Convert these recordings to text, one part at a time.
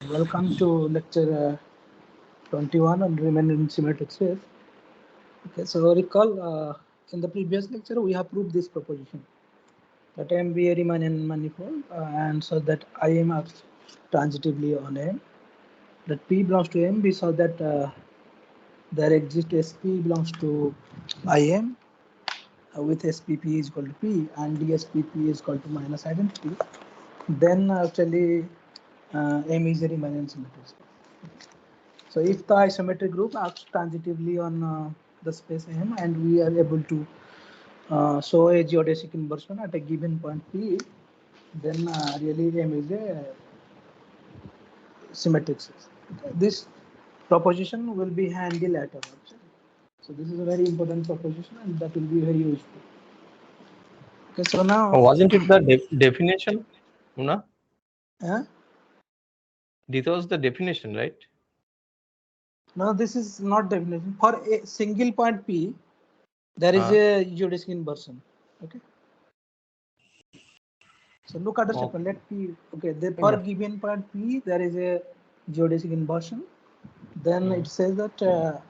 Welcome to lecture 21 on Riemannian symmetric space. Okay, so recall in the previous lecture we have proved this proposition that M be a Riemannian manifold and so that Im acts transitively on M. That P belongs to M, we saw that there exists SP belongs to Im with SPP is equal to P and DSPP is equal to minus identity. Then actually M is a Riemannian symmetric space. So if the isometric group acts transitively on the space M and we are able to show a geodesic inversion at a given point P, then really M is a symmetric space. Okay. This proposition will be handy later actually. So this is a very important proposition and that will be very useful. Okay, so now wasn't it the definition, Una? This was the definition, right? No, this is not definition. For a single point P, there is a geodesic inversion. Okay. So look at the statement. Let P. Okay, for given point P, there is a geodesic inversion. Then it says that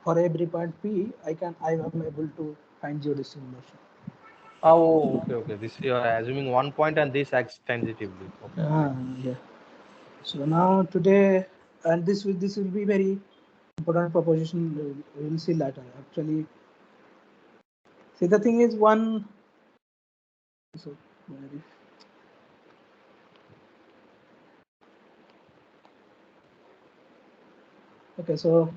for every point P, I am able to find geodesic inversion. Oh, okay. This you are assuming one point and this acts transitively. Okay. Yeah. So now today, and this will be very important proposition. We will see later. Actually, see the thing is one. So okay, so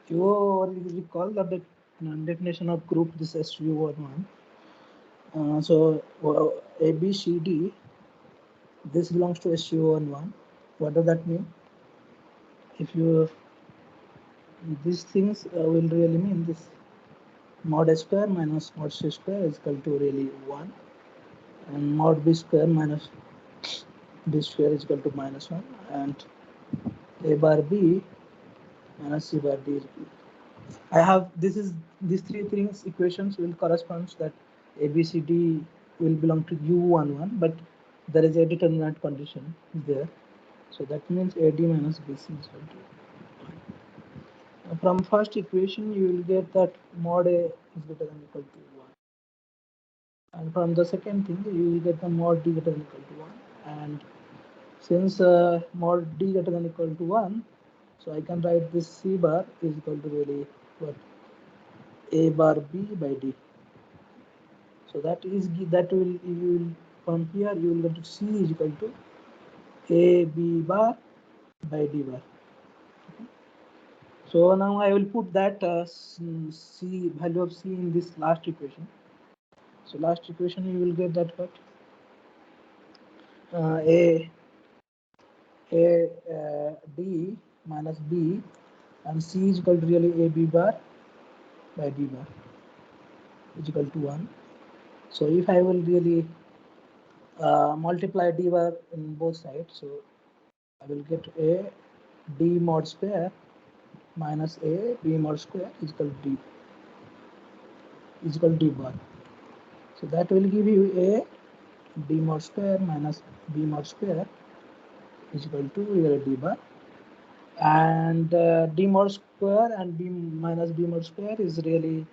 you recall that the definition of group this SU11. So A, B, C, D. This belongs to SU11. What does that mean? If you these things will really mean this mod A square minus mod C square is equal to really 1, and mod B square minus B square is equal to minus 1, and A bar B minus C bar D is equal to. I have these three things equations will correspond that A, B, C, D will belong to U11, but there is a determinant condition there. So that means AD minus BC is equal to 1. From first equation, you will get that mod A is greater than equal to 1. And from the second thing, you will get the mod D greater than equal to 1. And since mod D greater than equal to 1, so I can write this C bar is equal to really what? A bar B by D. So that will from here you will get to C is equal to A B bar by D bar. Okay. So now I will put that C value of C in this last equation. So last equation you will get that what D minus B and C is equal to really A B bar by D bar is equal to 1. So if I will really multiply D bar in both sides, so I will get A D mod square minus A B mod square is equal to D bar. So that will give you A D mod square minus B mod square is equal to D bar, and D mod square and B minus B mod square is really,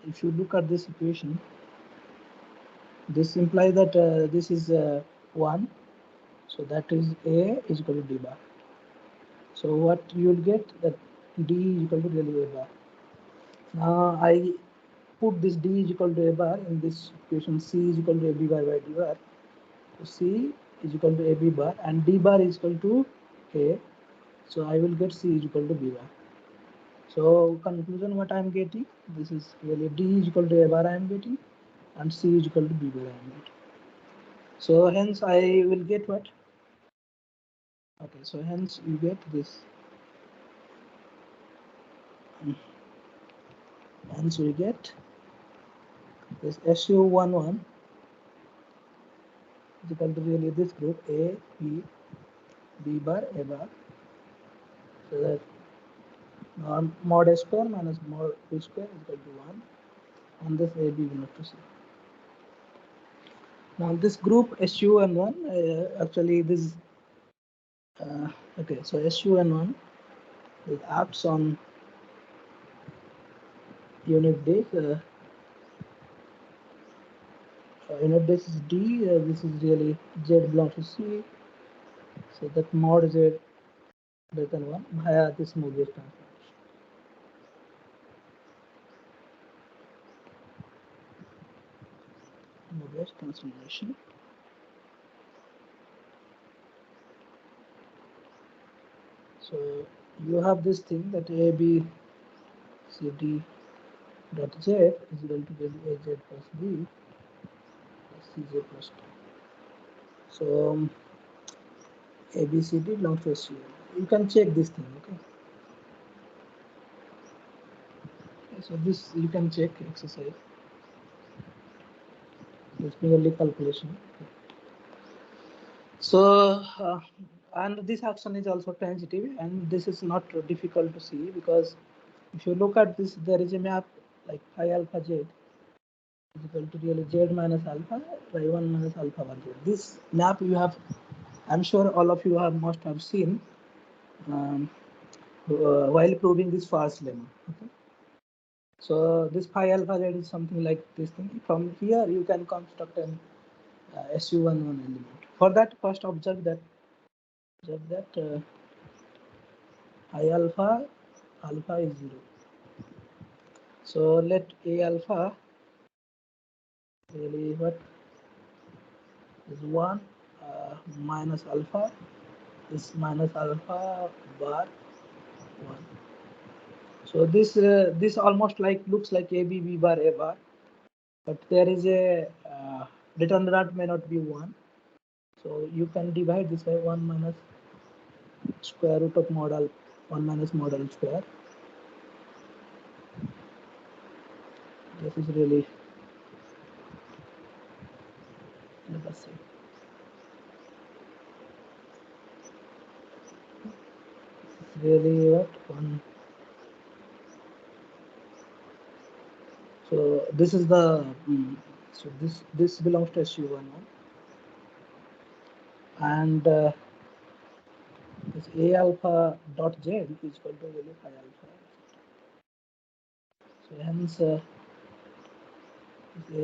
if you look at this equation, this implies that this is 1, so that is A is equal to D bar. So what you will get that D is equal to really A bar. Now I put this D is equal to A bar in this equation. C is equal to AB bar by D bar. So C is equal to AB bar and D bar is equal to A. So I will get C is equal to B bar. So conclusion what I am getting, this is really D is equal to A bar I am getting and C is equal to B bar I am getting. So hence I will get what? Okay, so hence you get this. Hence we get this SU11 is equal to really this group A, B, B bar, A bar. So that mod A square minus mod B square is equal to 1, and this A, B will not to C. Now this group SU11 actually this Okay, so SUN1 it acts on unit disk. Unit disk is D. This is really Z belongs to C. So that mod Z less than 1 via this Mobius transformation. Mobius transformation. So you have this thing that A, B, C, D dot Z is equal to A Z plus B plus C Z plus 2. So A, B, C, D belongs to SUN. You can check this thing, okay? So this you can check exercise. It's merely calculation. Okay. So and this action is also transitive, and this is not difficult to see because if you look at this, there is a map like phi alpha z is equal to really z minus alpha phi 1 minus alpha 1 z. This map you have, I'm sure all of you have must have seen while proving this first lemma. Okay. So this phi alpha z is something like this thing. From here you can construct an SU11 element. For that, first observe that I alpha is 0. So let A alpha really what is 1 minus alpha is minus alpha bar 1. So this almost like looks like A B B bar A bar, but there is a determinant may not be 1. So you can divide this by 1 minus square root of model 1 minus model square. This is really, let us see. Really what one. So this is the so this belongs to SU11, and this A alpha dot Z is equal to really phi alpha. So hence A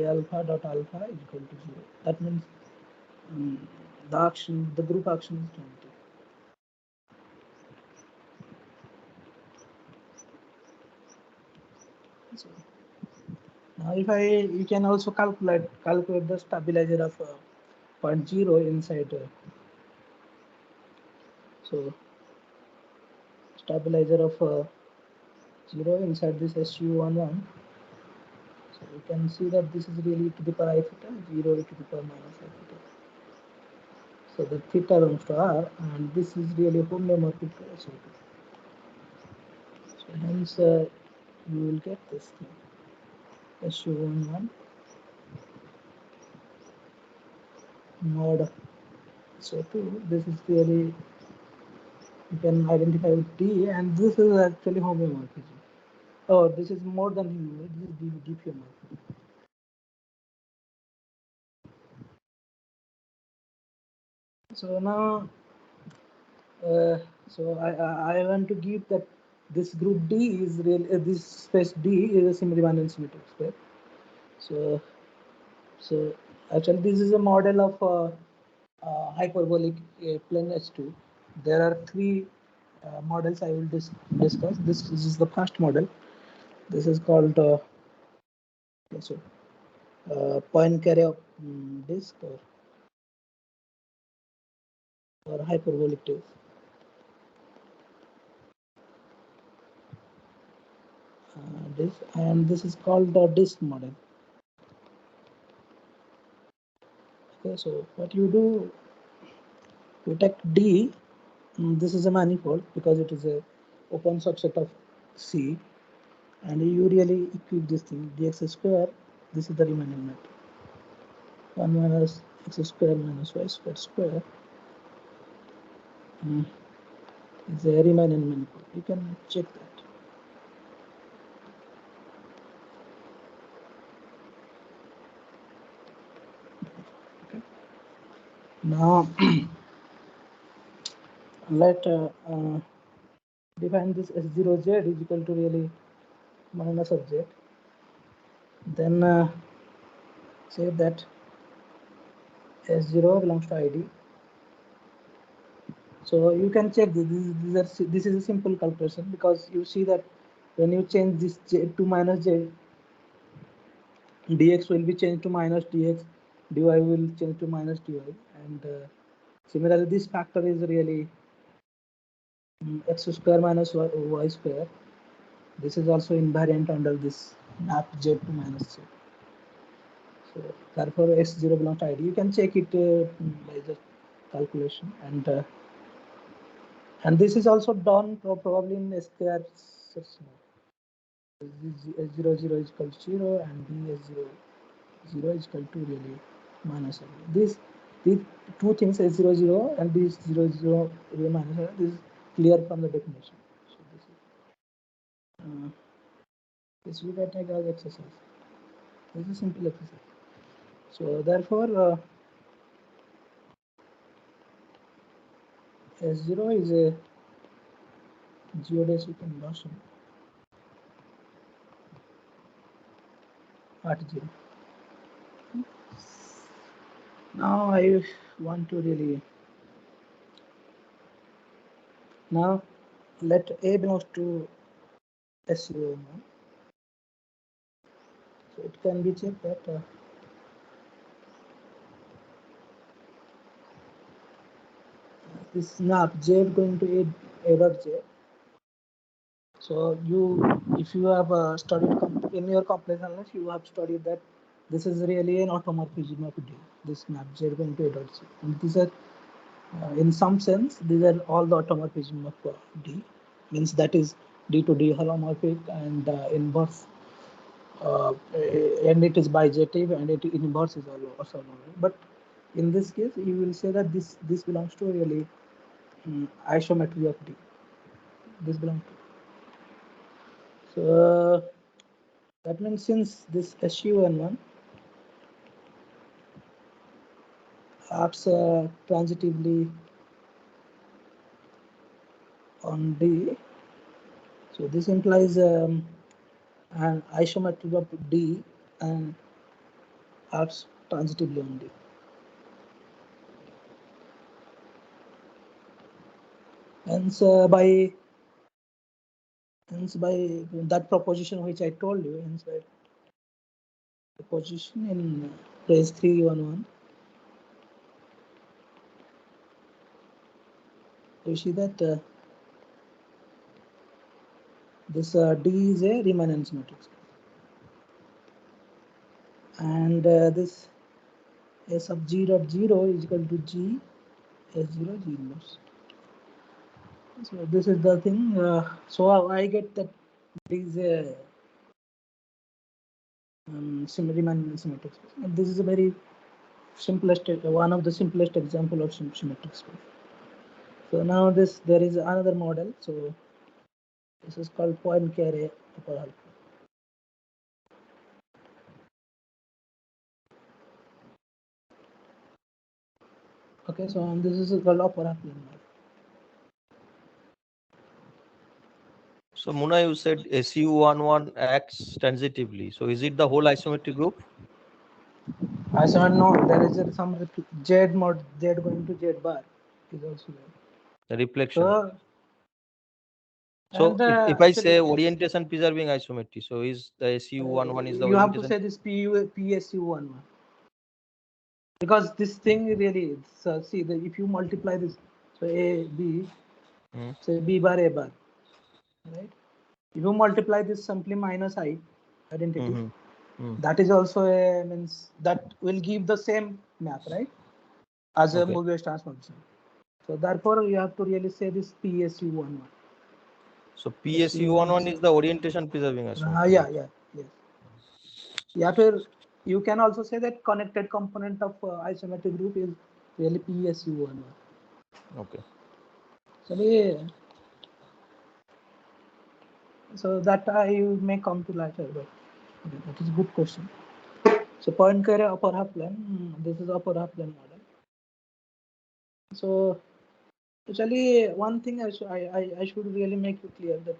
alpha dot alpha is equal to 0. That means the group action is 20. So now if you can also calculate the stabilizer of point 0 inside. So stabilizer of 0 inside this SU11. So you can see that this is really e to the power I theta, 0 e to the power minus I theta. So the theta belongs to R, and this is really homeomorphic SO2. So hence you will get this thing. SU11 mod SO2. This is really, you can identify with D, and this is actually homeomorphism. Oh, this is more than homeomorphism, this is diffeomorphism. So now so I want to give that this group D is real. This space D is a Riemannian symmetric space. So actually this is a model of hyperbolic plane H2. There are three models I will discuss. This is the first model. This is called so, Poincare disk or hyperbolic disk. This and this is called the disk model. Okay, so what you do, you take D. This is a manifold because it is a open subset of C, and you really equip this thing dx square. This is the Riemannian map. 1 minus x square minus y square square is a Riemannian manifold. You can check that. Okay. Now let define this S0Z is equal to really minus of Z. Then say that S0 belongs to ID. So you can check this is a simple calculation, because you see that when you change this J to minus J, dx will be changed to minus dx, dy will change to minus dy, and similarly this factor is really x square minus y square. This is also invariant under this map Z to minus Z. So therefore S0 belongs to ID. You can check it by the calculation, and this is also done probably in SKR section. S0 is equal to 0 and B S0 is equal to really minus 0. These two things S0 and this 0 really minus 0, this is clear from the definition. So this we can take as exercise. This is a simple exercise. So therefore S0 is a geodesic inversion at 0. Now I want to really let A belongs to S0. So it can be checked that this map Z going to A dot Z. So if you have studied in your complex analysis, you have studied that this is really an automorphism of D. This map Z going to A dot Z. And these are in some sense these are all the automorphism of D. Means that is D to D holomorphic and inverse. And it is bijective and it inverse is also holomorphic. But in this case, you will say that this belongs to really isometry of D. This belongs to. So that means since this SU11 acts transitively on D, so this implies an isometry of D and acts transitively on D. Hence, by that proposition which I told you, hence by proposition in phrase 311, you see that this D is a Riemannian symmetric space, and this S of G dot 0 is equal to G S0 G inverse. So this is the thing. So I get that D is a Riemannian symmetric space, and this is a very simplest, one of the simplest example of symmetric space. So now there is another model. So this is called point array upper half. Okay, so this is called upper half plane model. So Muna, you said SU11 acts transitively. So is it the whole isometric group? I said no. There is some Z mod Z going to Z bar is also there. The reflection. So So if I say orientation preserving isometry, so is the SU11 is the you have to orientation? say this PSU11, because this thing really see if you multiply this, so A B, say B bar A bar, right? If you multiply this simply minus I identity, that is also a means that will give the same map, right, as a Mobius transformation. So therefore you have to really say this PSU11. So PSU11 is the orientation preserving isometry. Yes. You can also say that connected component of isometric group is really PSU11. Okay. So that I may come to later, but that is a good question. So point array upper half plane. This is upper half plane model. So Actually, one thing I should really make you clear that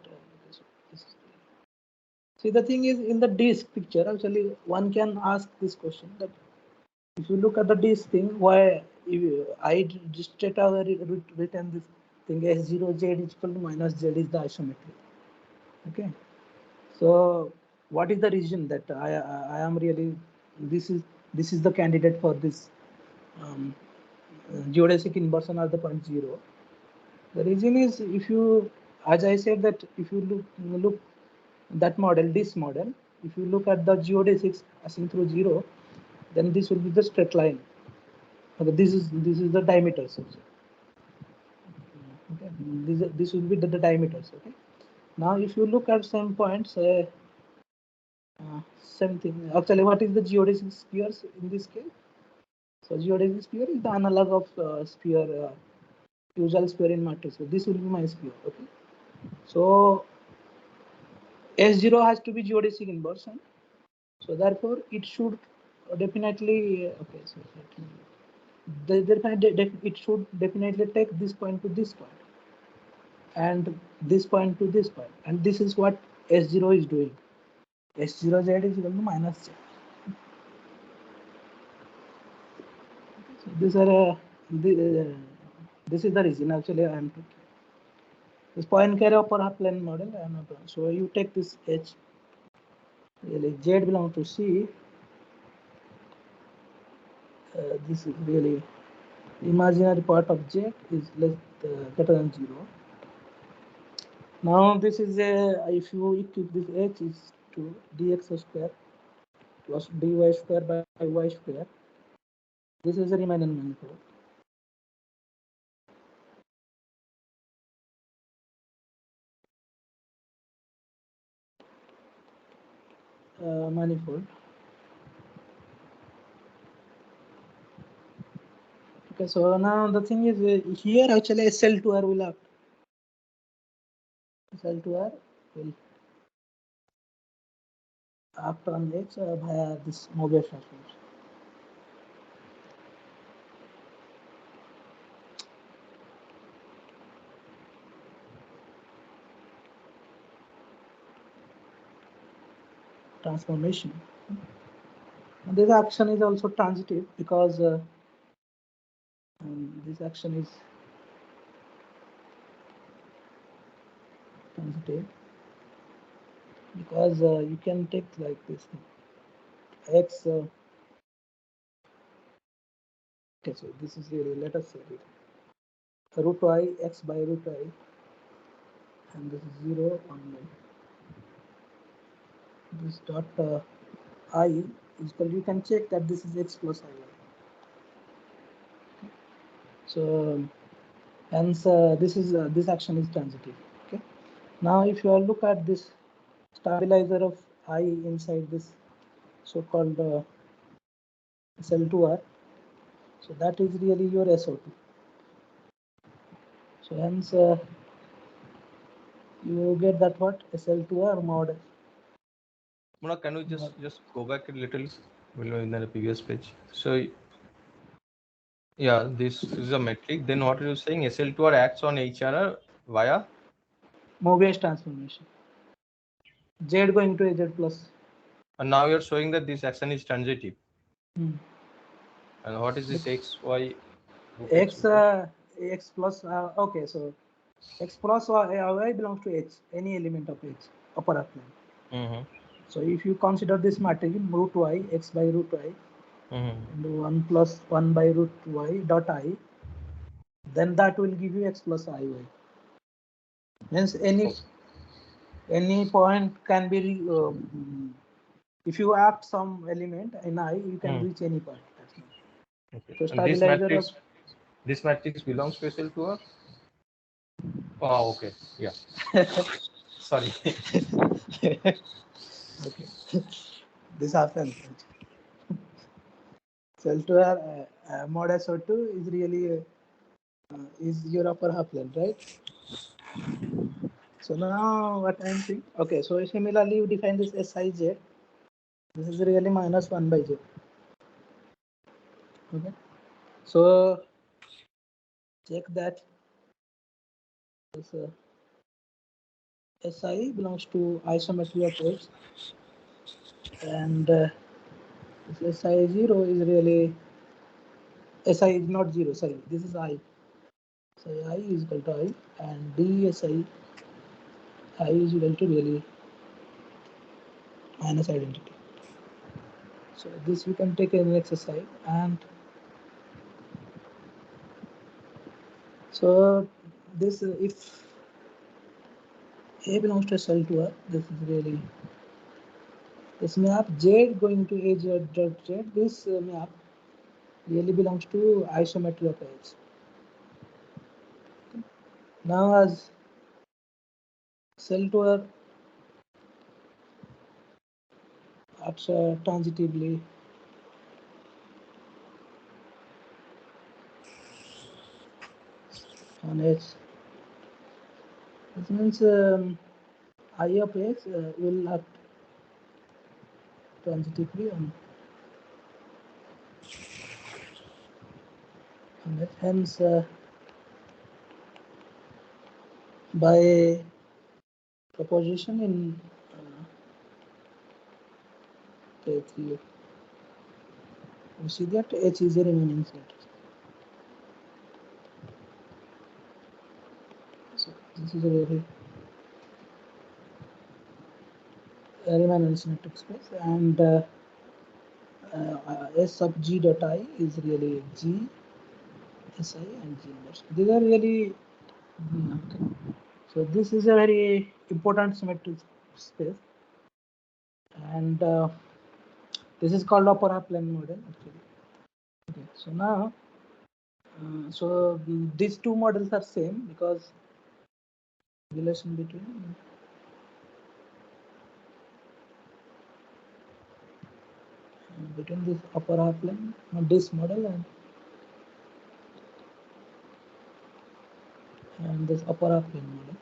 see, the thing is, in the disk picture, actually one can ask this question that if you look at the disk thing, why I just straight away written this thing S0 Z is equal to minus Z is the isometric. Okay, so what is the reason that I am really this is the candidate for this um, geodesic inversion at the point zero. The reason is, if you, as I said, that if you look that model, this model, if you look at the geodesics passing through zero, then this will be the straight line. Okay, this is the diameters also. Okay, this will be the diameters. Okay. Now, if you look at same points, same thing. Actually, what is the geodesic spheres in this case? So geodesic sphere is the analog of sphere, usual sphere in matrix. So this will be my sphere. Okay. So S0 has to be geodesic inversion. So therefore, it should definitely okay. So it should definitely take this point to this point, and this point to this point, and this is what S0 is doing. S0 Z is equal to minus Z. So these are this is the reason actually I am taking this point carry upper half plane model. I am not wrong. So you take this H. Really, Z belongs to C. This is really imaginary part of Z is less greater than 0. Now this is a, if you equate this H is to dx square plus dy square by y square. This is a Riemannian manifold. Manifold. Okay, so now the thing is here actually SL2R will act. SL2R will act on H via this Mobius transformation. And this action is also transitive because this action is transitive because you can take like this X. Okay, so this is really, let us say root I X by root I, and this is 0 on this dot I is equal. You can check that this is X plus I. So hence this action is transitive. Okay. Now if you look at this stabilizer of I inside this so-called SL2R, so that is really your SO2. So hence you get that what SL2R mod. Muna, can we just go back a little in the previous page? So yeah, this is a metric. Then what are you saying? SL2R acts on each other via Mobius transformation. Z going to Z plus. and now you're showing that this action is transitive. Hmm. And what is this X, Y, root X X? X plus okay, so X plus y belongs to H, any element of H, upper half plane. So if you consider this matrix root y, X by root y, and 1 plus 1 by root y dot I, then that will give you X plus IY. Means any point can be if you act some element in I, you can reach any point. Okay. So And this matrix belongs to SL2R? Oh, okay. Yeah. Sorry. Okay. This happens. SL2R mod SO2 is really is your upper half plane, right? So now what I'm saying, okay, so similarly you define this Sij, this is really minus 1 by j. Okay, so check that This SI belongs to isometry of H, and this SI0 is really SI is not 0. Sorry, this is I. So I is equal to I, and DSI I is equal to really minus identity. So this you can take an exercise, and so this if A belongs to SL2R, this is really this map Z going to AZ dot Z. This map really belongs to isometry of H. Now as SL2R acts transitively on H, this means I of H will act transitively on H. Hence, by proposition in K3, we see that H is a Riemannian symmetric. So this is a very Riemannian symmetric space, and S sub G dot I is really G, Si, and G inverse. These are really okay. So this is a very important symmetric space, and this is called upper half plane model actually. Okay, so now these two models are same because relation between this upper half plane this model and this upper half plane model.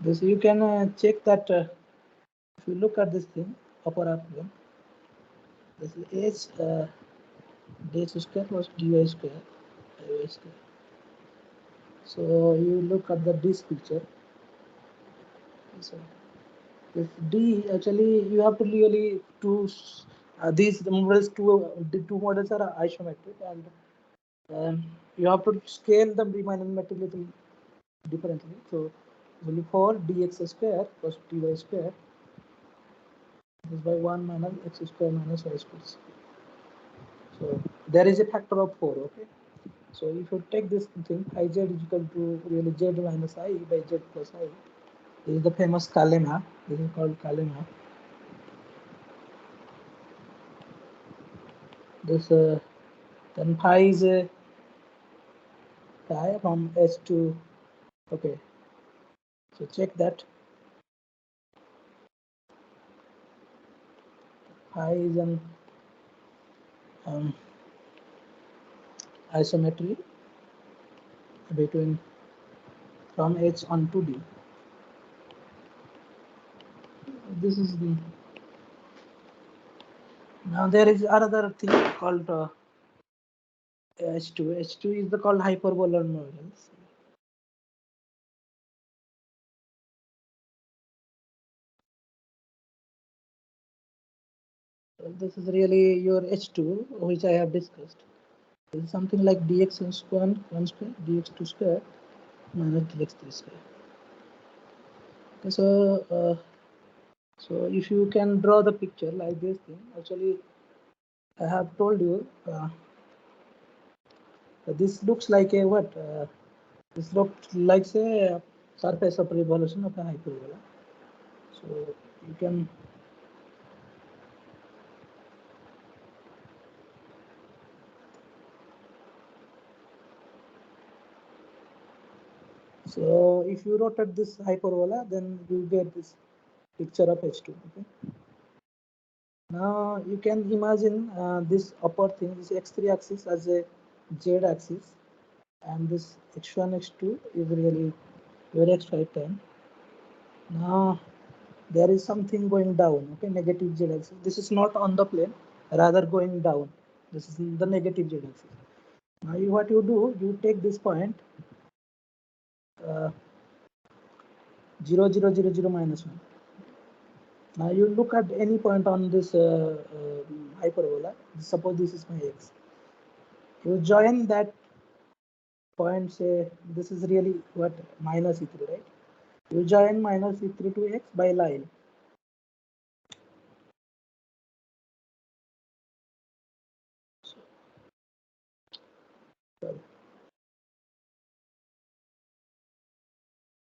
This you can check that if you look at this thing upper half plane, this is H dx square plus dy square dy square. So you look at this picture. So if D actually you have to really these models the two models are isometric, and you have to scale them Riemannian metric differently. So only for dx square plus dy square is by 1 minus x square minus y square. So there is a factor of 4. Okay. So if you take this thing, Iz is equal to really z minus I by z plus I. This is the famous Cayley map. This is called Cayley map. This then phi is a phi from S to okay. So check that phi is an isometry between from H on to D. This is the now there is another thing called H2. H2 is the called hyperboloid models. This is really your H2, which I have discussed. This is something like dx square 1 square dx2 square minus dx3 square. Okay, so if you can draw the picture like this thing, actually I have told you this looks like a what? This looks like a surface of revolution of a hyperbola. So you can so if you rotate this hyperbola, then you get this picture of H2. Okay. Now you can imagine this upper thing, this x3 axis as a z axis, and this x1 x2 is really your x right time. Now there is something going down, okay, negative z axis. This is not on the plane. rather going down. This is the negative z axis. Now what you do, you take this point 0, 0, 0, 0, minus 1. Now you look at any point on this hyperbola. Suppose this is my x. You join that point, say this is really what, minus e3, right? You join minus e3 to x by line.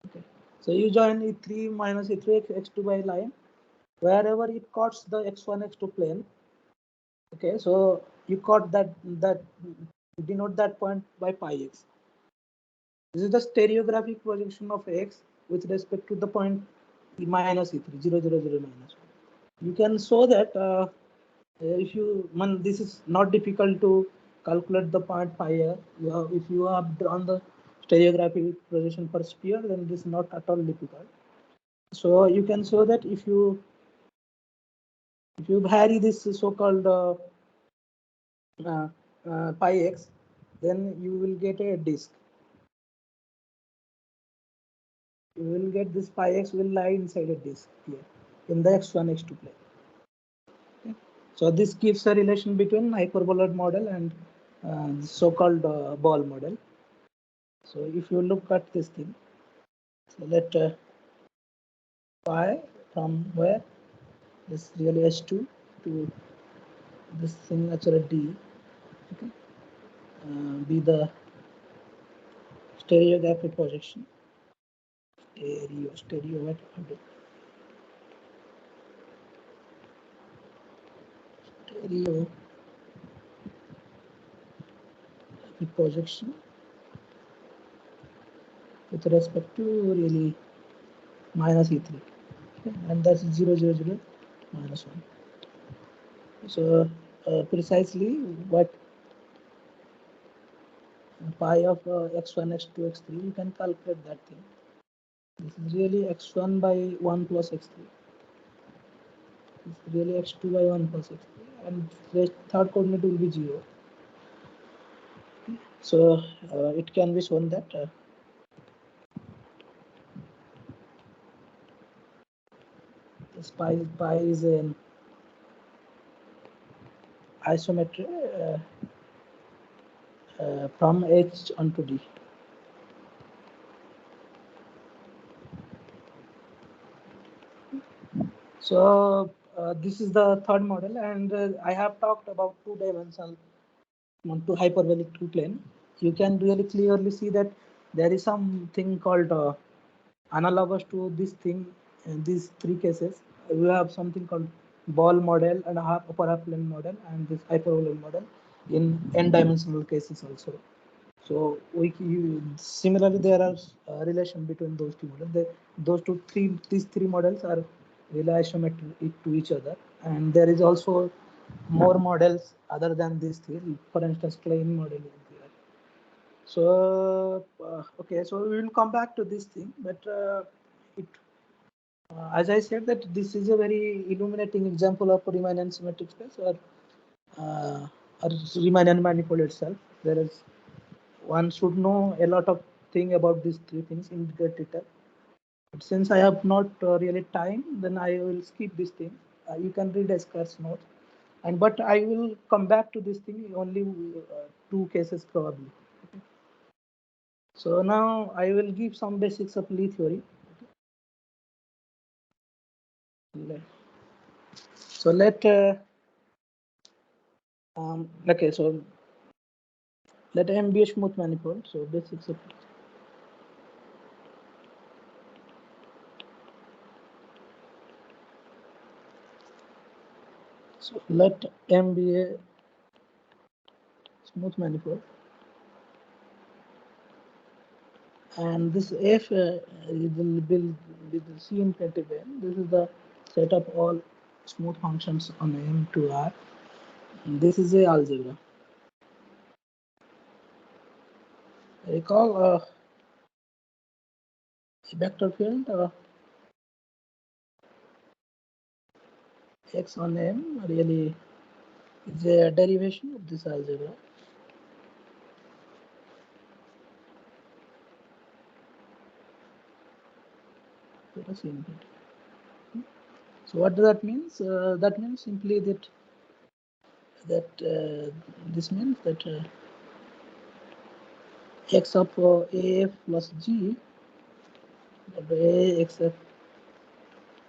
Okay. So you join e3 minus e3 x2 by line wherever it cuts the x1 x2 plane. Okay, so you cut that denote that point by pi x. This is the stereographic projection of x with respect to the point minus e3 0, 0, 0, minus 1. You can show that if you this is not difficult to calculate the point pi r. If you have drawn the stereographic projection per sphere, then this is not at all difficult. So you can show that if you vary this so-called pi x, then you will get a disk. You will get this pi x will lie inside a disk here in the x1 x2 plane. Okay. So this gives a relation between hyperboloid model and so-called ball model. So if you look at this thing, so let pi from where this really h2 to this thing actually d, okay, be the stereographic projection. Stereo what? Stereo projection with respect to really minus e3, okay, and that's 0, 0, 0, minus 1. So precisely what pi of x1 x2 x3, you can calculate that thing. This is really x1 by 1 plus x3. This is really x2 by 1 plus x3, and the third coordinate will be 0. So it can be shown that this pi is an isometry from H onto D. So this is the third model, and I have talked about two-dimensional to hyperbolic two plane. You can really clearly see that there is something called analogous to this thing in these three cases. We have something called ball model and upper half plane model and this hyperbolic model in n-dimensional cases also. So similarly there are relation between those two models. These three models are really isometric to each other, and there is also more models other than these three. For instance, Klein model is there. So okay, so we will come back to this thing, but it as I said that this is a very illuminating example of Riemannian symmetric space uh, or Riemannian manifold itself. There is one should know a lot of thing about these three things in great detail. But since I have not really time, then I will skip this thing. You can read Escar's notes, and but I will come back to this thing only two cases probably. Okay. So now I will give some basics of Lie theory. So let okay, so let M be a smooth manifold. So basics of so let M be a smooth manifold, and this F will be the C infinitive n. This is the set of all smooth functions on M to R. And this is a algebra. Recall a vector field X on M really is a derivation of this algebra. So what does that mean? That means simply that this means that x of af plus g, a xf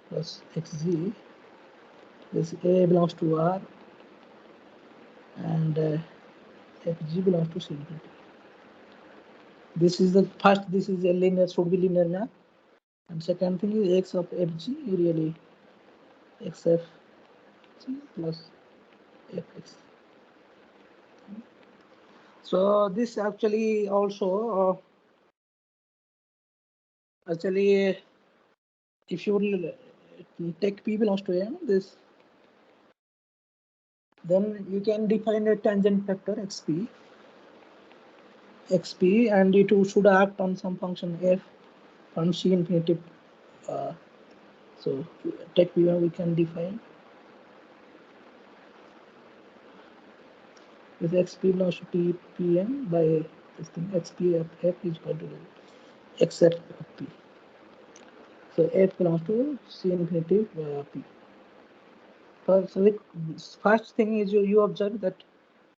plus xg, this a belongs to R and fg belongs to C infinity. This is the first. This is a linear, should be linear map, and second thing is x of fg really xf plus fx. So this actually also actually if you take p belongs to m, this then you can define a tangent vector xp, and it should act on some function f from C infinity. So take p, we can define with xp belongs to p pm by this thing xp of f is equal to xf of p. So f belongs to C infinity p. So the first thing is you observe that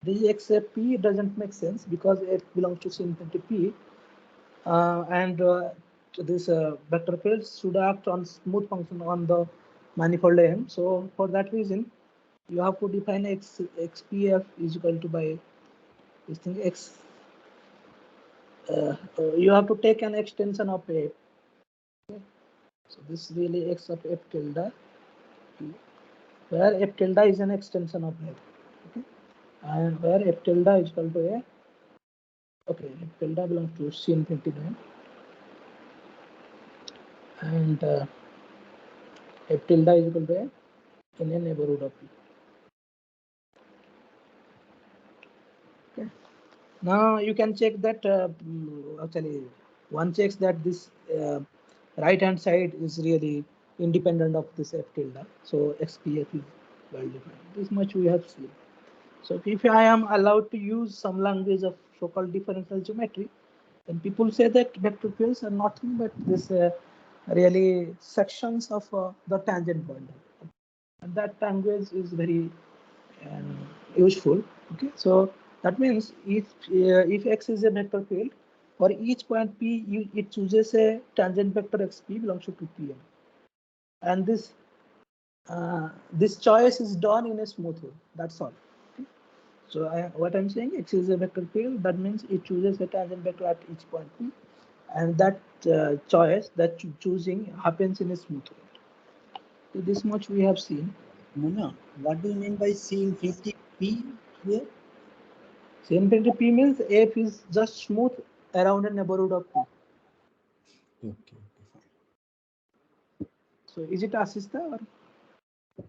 the xf p doesn't make sense because f belongs to C infinity p, and this vector field should act on smooth function on the manifold M. So for that reason, you have to define xpf is equal to by this thing x. You have to take an extension of f. Okay. So this really x of f tilde, where f tilde is an extension of f. Okay. And where f tilde is equal to a, okay, f tilde belongs to C infinity domain, and f tilde is equal to a in a neighborhood of p. Okay. Now you can check that actually one checks that this right hand side is really independent of this f tilde. So xpf is well defined. This much we have seen. So if I am allowed to use some language of so-called differential geometry, then people say that vector fields are nothing but this really sections of the tangent bundle, and that language is very useful. Okay, so that means if x is a vector field, for each point p, it chooses a tangent vector xp belongs to pm, and this choice is done in a smooth way. That's all. Okay? So what I'm saying, x is a vector field. That means it chooses a tangent vector at each point p, and that choice, that choosing happens in a smooth way. So this much we have seen. Mona, what do you mean by C infinity P here? So infinity p means f is just smooth around a neighborhood of p. Okay, fine. So is it Asista or?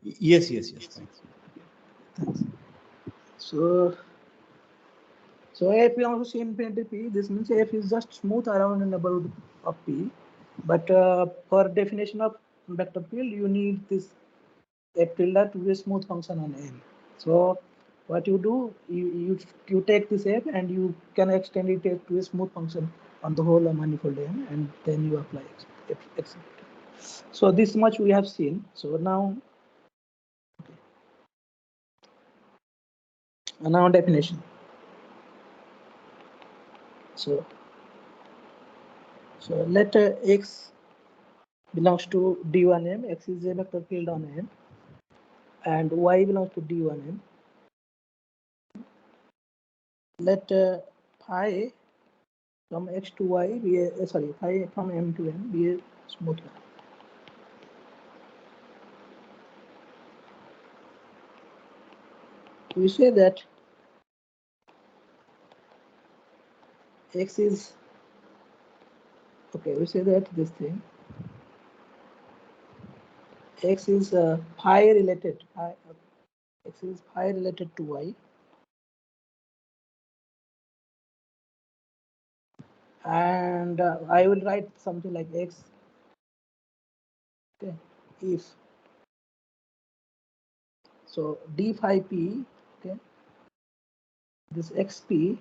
Yes, fine. Thanks. So f belongs to C infinity p. This means f is just smooth around a neighborhood of p. But for definition of vector field, you need this f tilde to be a smooth function on n. So what you do, you take this f and you can extend it to a smooth function on the whole manifold n, and then you apply x. So this much we have seen. So now definition. So let x belongs to D1M, x is a vector field on M, and y belongs to D1M. Let phi from x to y be a, phi from M to N be a smooth one. We say that x is, okay, we say that this thing, x is phi related, x is phi related to y, and I will write something like x, okay, if, so d phi p, this xp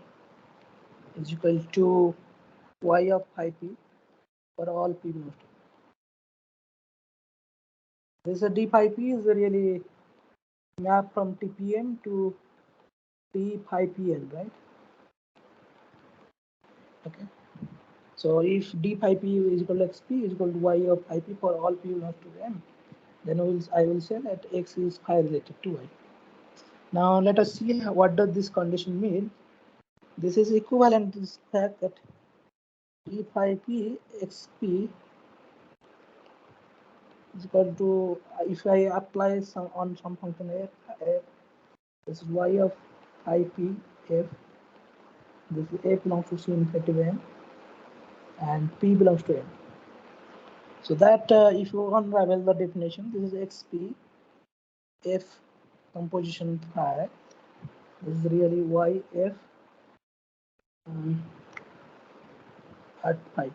is equal to y of phi p for all p belongs to. This d phi p is really map from TPM to T phi pn, right? Okay. So if d phi p is equal to xp is equal to y of phi p for all p belongs to m, then I will say that x is phi related to y. Now let us see what does this condition mean. This is equivalent to this fact that d phi p xp is equal to, if I apply some on some function f, this is y of phi p f, this a belongs to c infinity m and p belongs to m. So that if you unravel the definition, this is xp f composition phi, this is really y f at phi.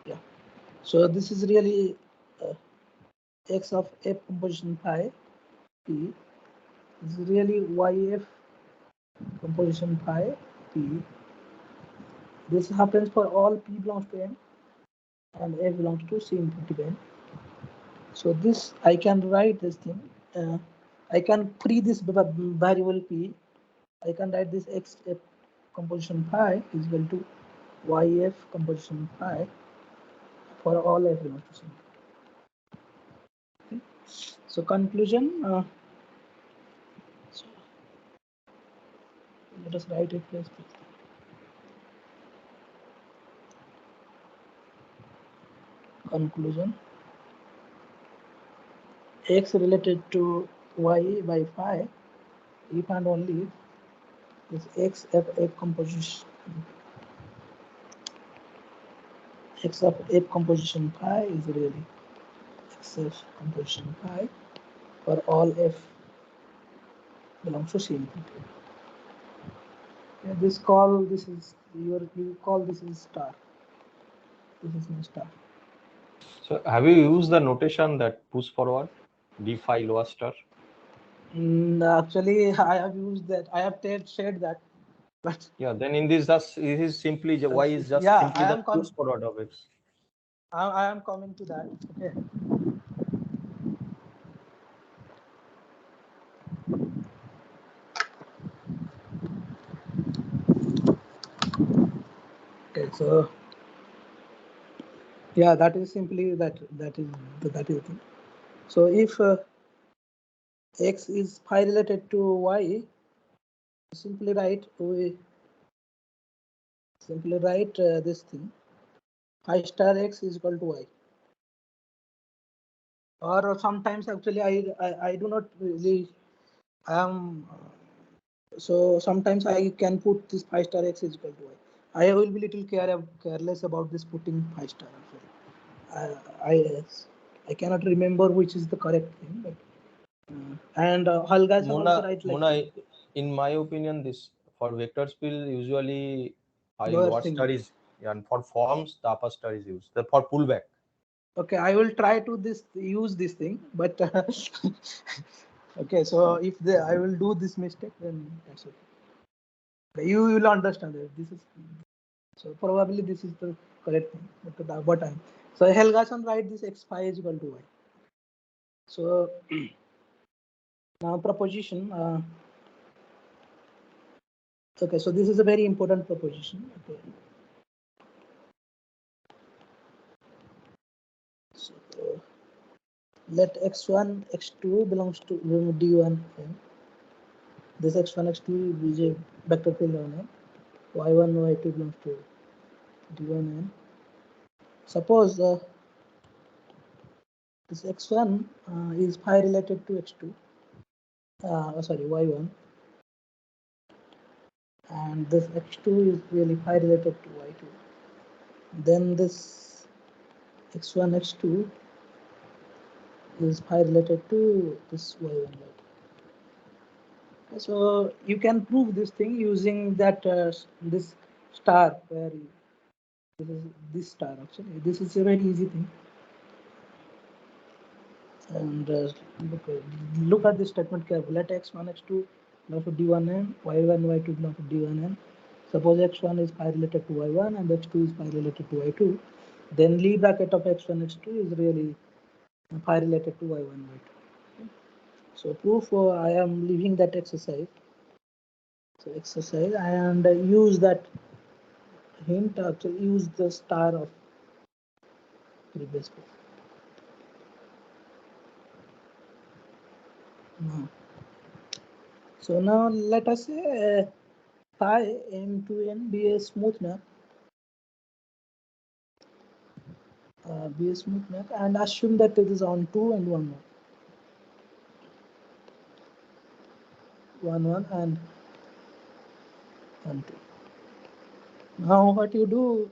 Yeah. So this is really x of f composition phi p. This is really yf composition phi p. This happens for all p belongs to m and f belongs to c infinity n. So this I can write this thing. I can free this variable p. I can write this x f composition phi is equal to yf composition phi for all f belongs to c. Okay. So conclusion. So let us write it first. Conclusion. X related to y by phi if and only if x of f composition x of f composition phi is really x of composition phi for all f belongs to C infinity. Yeah, this is you call this is star. This is my star. So have you used the notation that push forward d phi lower star? Actually, I have used that. I have shared that, but Yeah, then in this it is simply y is just yeah, simply the push forward of x. I am coming to that. Okay. Okay. So yeah, that is simply that is the thing. So if x is phi related to y, simply write this thing, phi star x is equal to y. Or sometimes actually I do not really so sometimes I can put this phi star x is equal to y. I will be little careless about this putting phi star. I cannot remember which is the correct thing, but and Halgason also write like Mona, in my opinion, this for vector field usually phi lower lower thing. star is, and for forms the upper star is used. For pullback. Okay, I will try to use this thing, but okay. So if I will do this mistake, then that's okay. You will understand it. This is so probably this is the correct thing. But I'm so Helgason write this x phi is equal to y. So now proposition. Okay, so this is a very important proposition. Okay. So let x1, x2 belongs to d1 n. This x1, x2 is a vector field on n. Y1, y2 belongs to d1 n. Suppose this x1 is phi related to x2. Sorry, y1, and this x2 is really phi related to y2. Then this x1, x2 is phi related to this y1, y2. So you can prove this thing using that this star where this is this star actually. This is a very easy thing. And look at this statement carefully. Let x1, x2 belongs to d1n, y1, y2 belongs to d1n. Suppose x1 is pi related to y1 and x2 is pi related to y2. Then leave bracket of x1, x2 is really pi related to y1, y2. So proof, I am leaving that exercise. So exercise and use that hint, actually use the star of previous proof. Now, so now let us say pi m to n be a smooth map. Be a smooth map and assume that it is on 2 and 1 1 1 and 1 2. Now what you do,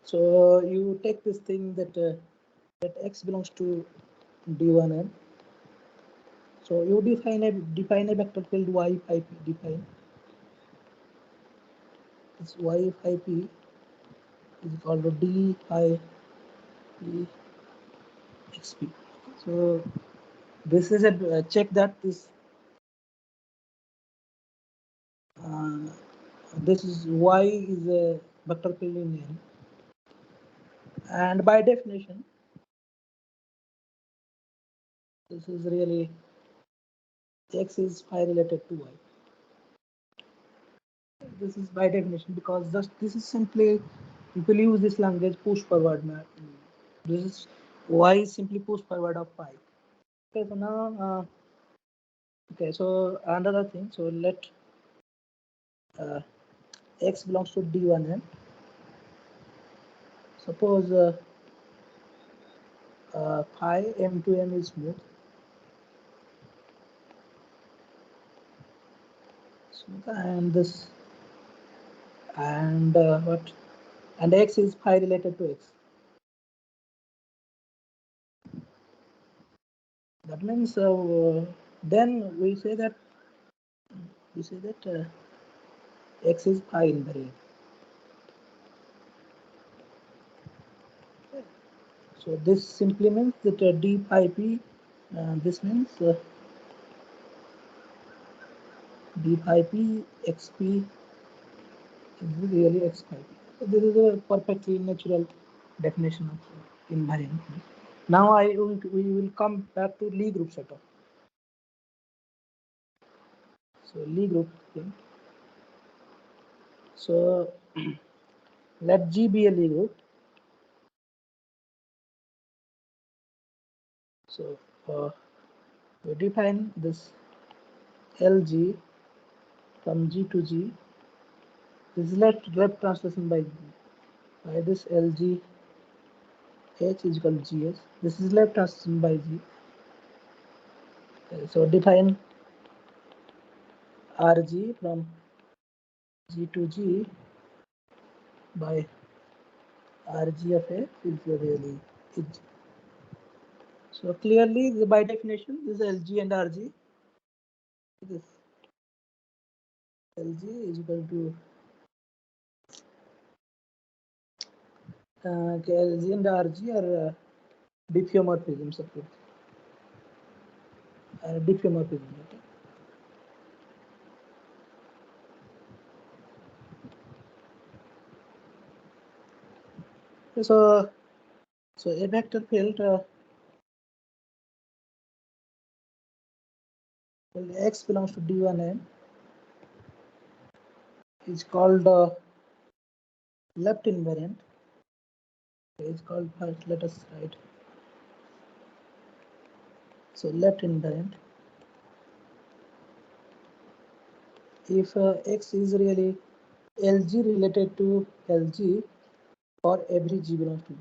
so you take this thing that that x belongs to d1n. So you define a vector field y phi p. Define this y phi p is equal to d phi p xp. So this is a check that this is y is a vector field in n, and by definition this is really x is phi related to y. This is by definition because just this is simply, you will use this language push forward map. This is y is simply push forward of phi. Okay, so now okay, so another thing. So let x belongs to d1n. Suppose phi m to n is smooth. And this and what and x is phi related to x. That means then we say that x is phi invariant. So this simply means that d phi p. This means d phi p xp is really x phi p. So this is a perfectly natural definition of invariant. Now we will come back to Lie group setup. So Lie group thing. So let G be a Lie group. So we define this LG from G to G. This is left translation by this LG H is equal to GS. This is left translation by G. So define RG from G to G by RG of X is really G. So clearly, by definition, this LG and RG. This LG is equal to LG and RG are diffeomorphisms of it. Diffeomorphism. Okay. So a vector field x belongs to d1n is called left invariant. It's called first. Let us write. So left invariant. If x is really LG related to LG for every G belongs to G.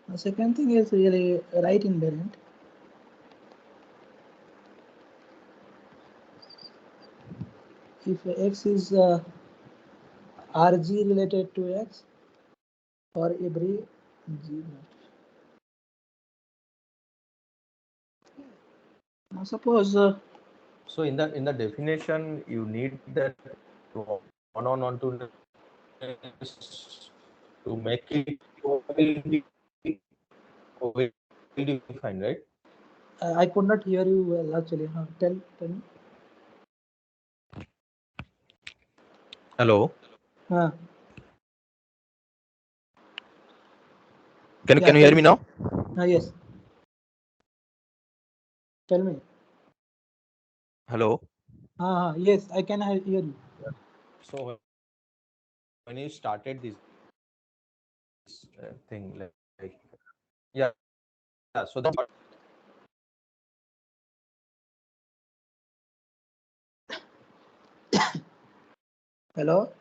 The second thing is really right invariant. If x is RG related to x for every G. Now suppose So in the definition, you need that one on one to to make it well defined, right? I could not hear you well actually. Tell me. Hello. Uh, Can yeah, you hear tell me now? Yes. Tell me. Hello. Yes, I can hear you. So when you started this thing, like yeah, so that's Hello.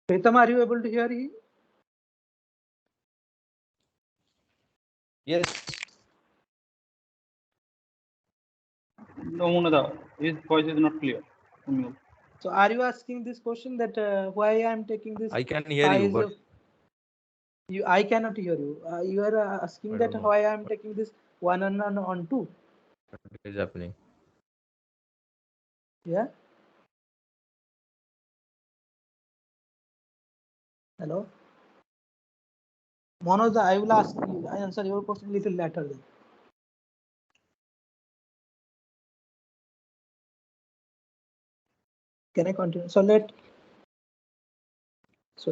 Pritam, are you able to hear me? yes. No, Munada, his voice is not clear. So are you asking this question that why I am taking this I can hear you, size but of you? I cannot hear you. You are asking I that don't know why I am taking this one and on two. what is happening. Yeah. Hello. Manoj, I will ask you. I answer your question little later then. Can I continue? So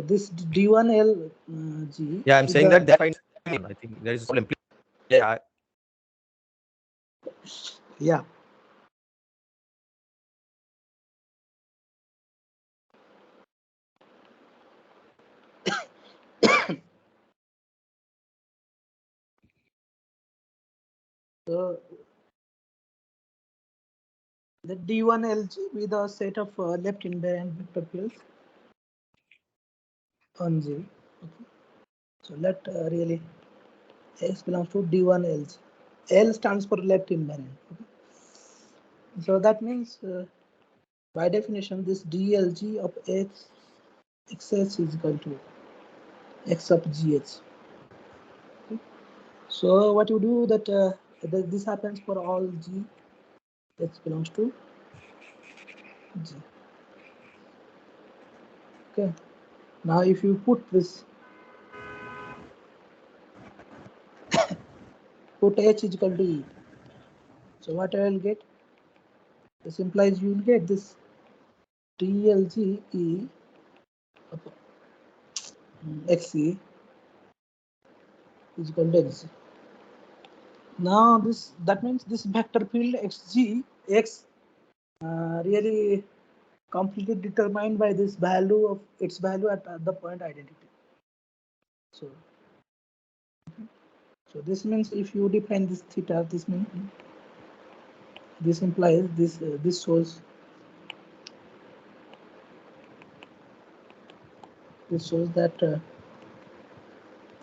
this D1L G. Yeah, I'm is saying the that that's fine. I think there is all yeah. Yeah. So the D1LG with a set of left invariant vector fields on G. Okay. So let really X belongs to D1LG. L stands for left invariant. Okay. So that means by definition this DLG of XS is equal to X of GH. Okay. So what you do that this happens for all G. X belongs to G. Okay. Now if you put this, put H is equal to E. So what I will get? This implies you will get this DLG E of XE is equal to XG. Now that means this vector field XG X really completely determined by this value of its value at the point identity. So this means if you define this theta, this means this implies this shows that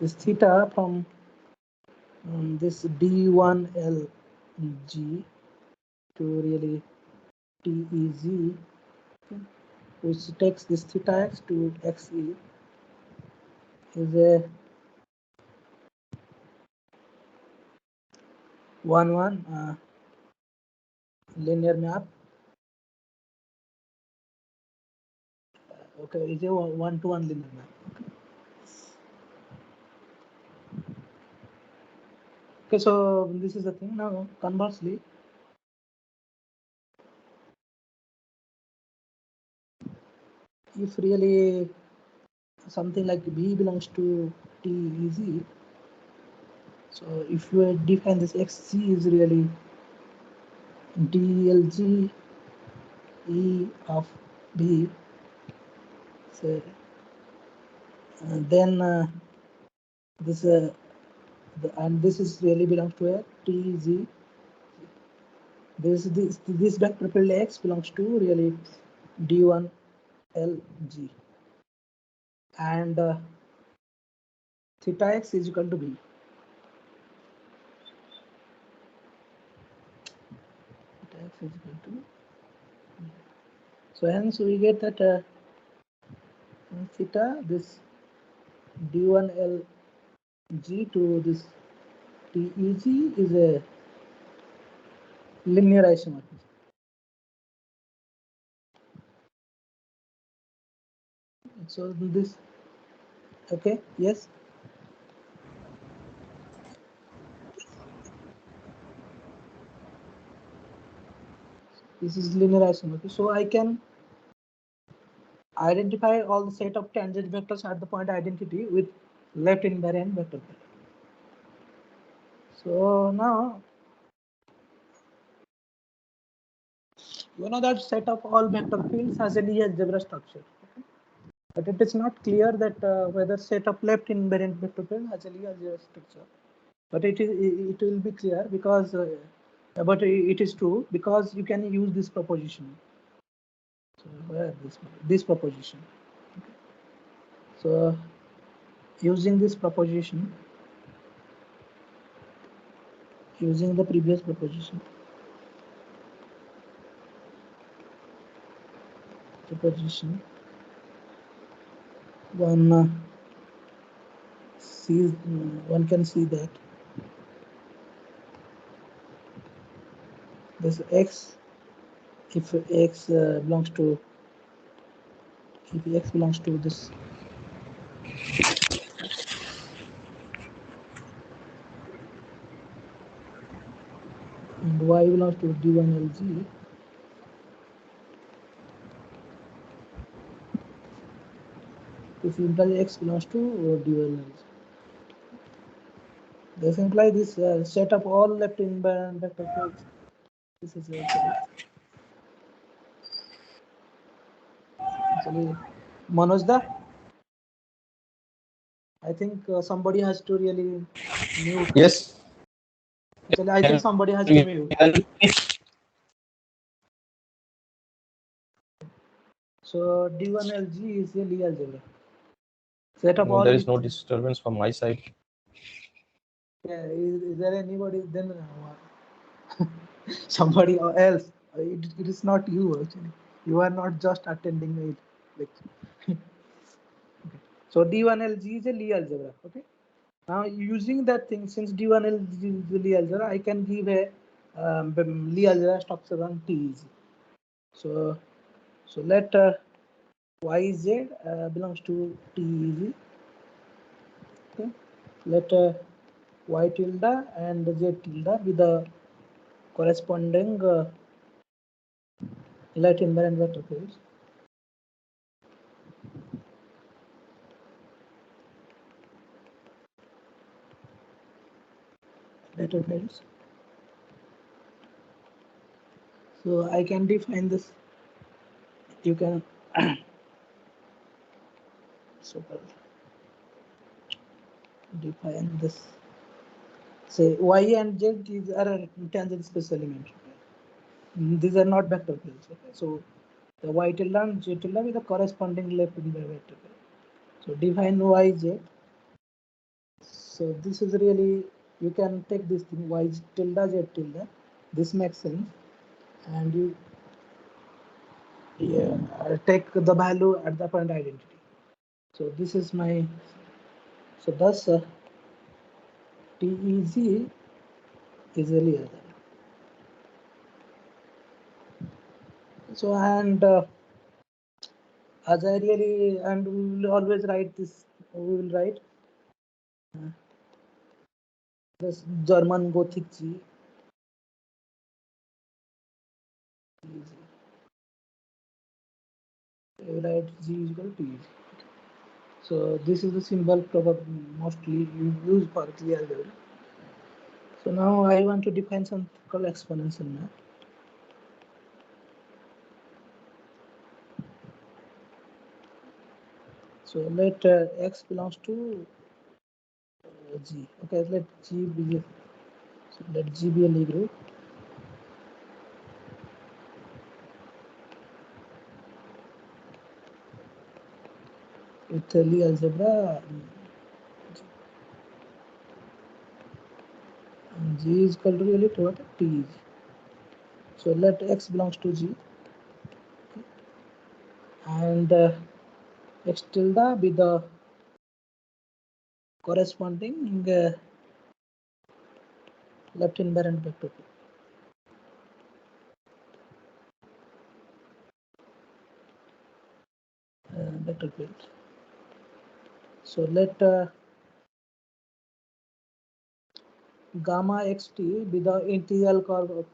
this theta from this D1LG to really TEZ, okay, which takes this theta x to XE, is a 1-1 linear map. Okay, is a 1-to-1 linear map. Okay, so this is the thing. Now, conversely, if really something like B belongs to TEZ, so if you define this XG is really DLG E of B, so then this and this is really belongs to a TZ. This vector field X belongs to really D1LG, and theta X is equal to B. Theta X is equal to B. So hence we get that theta this D1LG to this TEG is a linear isomorphism. So this, okay, yes. This is linear isomorphism. So I can identify all the set of tangent vectors at the point identity with left invariant vector pair. So now you know that set of all vector fields has a Lie algebra structure. Okay? But it is not clear that whether set of left invariant vector pair has a Lie algebra structure. But it will be clear because but it is true because you can use this proposition. So where this proposition. Okay. So using this proposition, using the previous proposition, one sees, one can see that this x, if x belongs to, if x belongs to this and y belongs to d1 lg, this implies x belongs to d1 lg. This implies this set of all left invariant vector fields. This is actually Manojda. I think somebody has to really mute. Yes. Actually, I think somebody has to mute. So D1 LG is a Lie algebra. Set up No, all. there is no disturbance from my side. Yeah, is there anybody then? Somebody else. It is not you actually. You are not just attending the lecture. Okay. So D1 LG is a Lie algebra. Okay. Now using that thing, since D1 LG is a Lie algebra, I can give a Lie algebra structure on TEZ. So let YZ belongs to TEZ. Okay. Let y tilde and z tilde be the corresponding light invariant vector fields. Vector fields. So I can define this. You can so define this. Say y and z, these are tangent space elements. Okay? These are not vector fields. Okay? So the y tilde and z tilde with the corresponding left invariant vector field. So define yz. So this is really, you can take this thing y tilde z tilde. This makes sense, and you take the value at the point identity. So this is my, so thus TEZ is a Lie algebra. So and as I really, and we will always write this, we will write this German Gothic G. We write G is equal to TEZ. So this is the symbol probably mostly used for Lie algebra. So now I want to define something called exponential map. So let x belongs to G. Okay, let G be, so let G be a Lie group. With Lie algebra, and G is equal to really to what? T. So let x belongs to G, okay, and x tilde be the corresponding left invariant vector field. Vector field. So let gamma xt be the integral curve of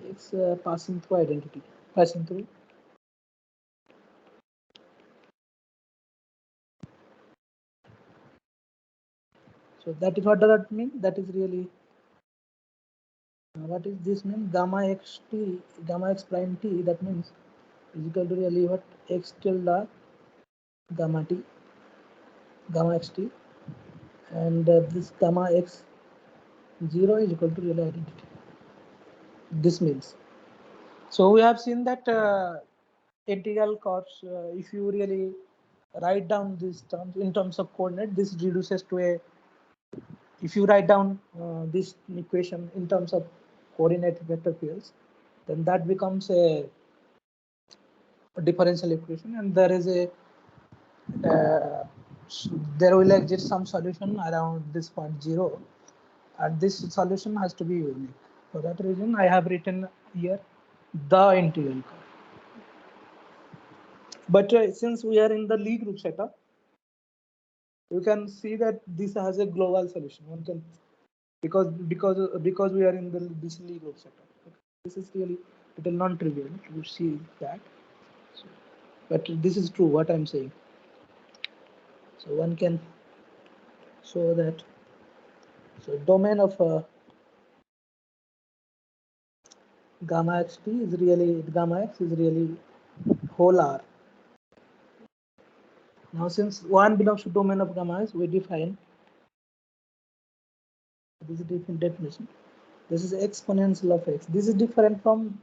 x passing through identity, passing through. So that is what does that mean? That is really what is this mean? Gamma x t, gamma x prime t. That means is equal to really what x tilde gamma t, gamma x t, and this gamma x 0 is equal to real identity. This means. So we have seen that integral curves. If you really write down these terms in terms of coordinate, this reduces to a. If you write down this equation in terms of coordinate vector fields, then that becomes a differential equation, and there is a there will exist some solution around this point 0, and this solution has to be unique. For that reason, I have written here the integral curve. But since we are in the Lie group setup, you can see that this has a global solution. One can because we are in this Lie group setup. This is really little non-trivial to see that. So, but this is true what I'm saying. So one can show that. So domain of gamma xt is really gamma x is really whole R. Now since one belongs to domain of gamma x, we define this is different definition. This is exponential of x. This is different from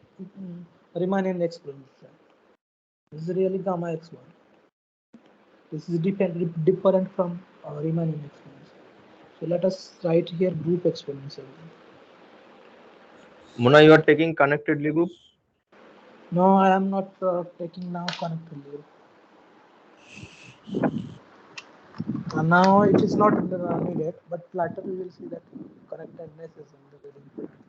Riemannian exponential. This is really gamma x1. This is different from Riemannian exponential. So let us write here group exponential. Mona, you are taking connected Lie group? No, I am not taking now connected Lie group. Now it is not needed, but later we will see that connectedness is in the very important.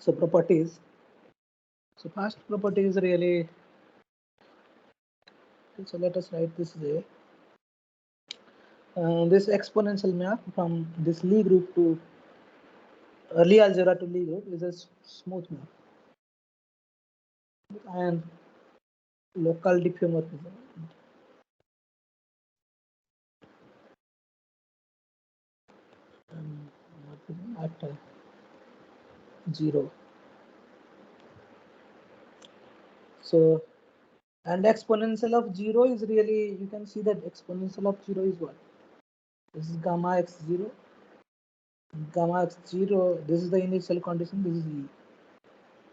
So properties. So first property is really. So let us write this way. This exponential map from this Lie group to Lie algebra to Lie group is a smooth map, and local diffeomorphism. At 0. So, and exponential of 0 is really, you can see that exponential of 0 is what? This is gamma x 0. Gamma x 0, this is the initial condition, this is E.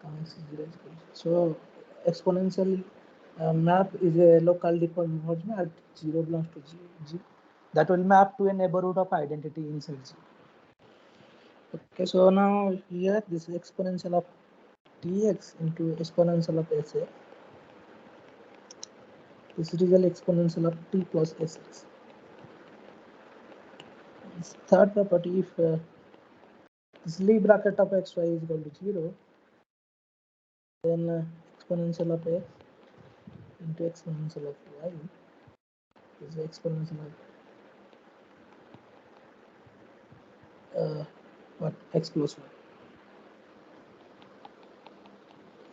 Gamma x 0 is equal. So, exponential map is a local diffeomorphism at 0 belongs to G. That will map to a neighborhood of identity inside G. Okay, so now here this is exponential of Tx into exponential of Sa. This is real exponential of T plus Sx. This third property, if this Lie bracket of xy is equal to 0, then exponential of x into exponential of y is exponential of what x plus 1.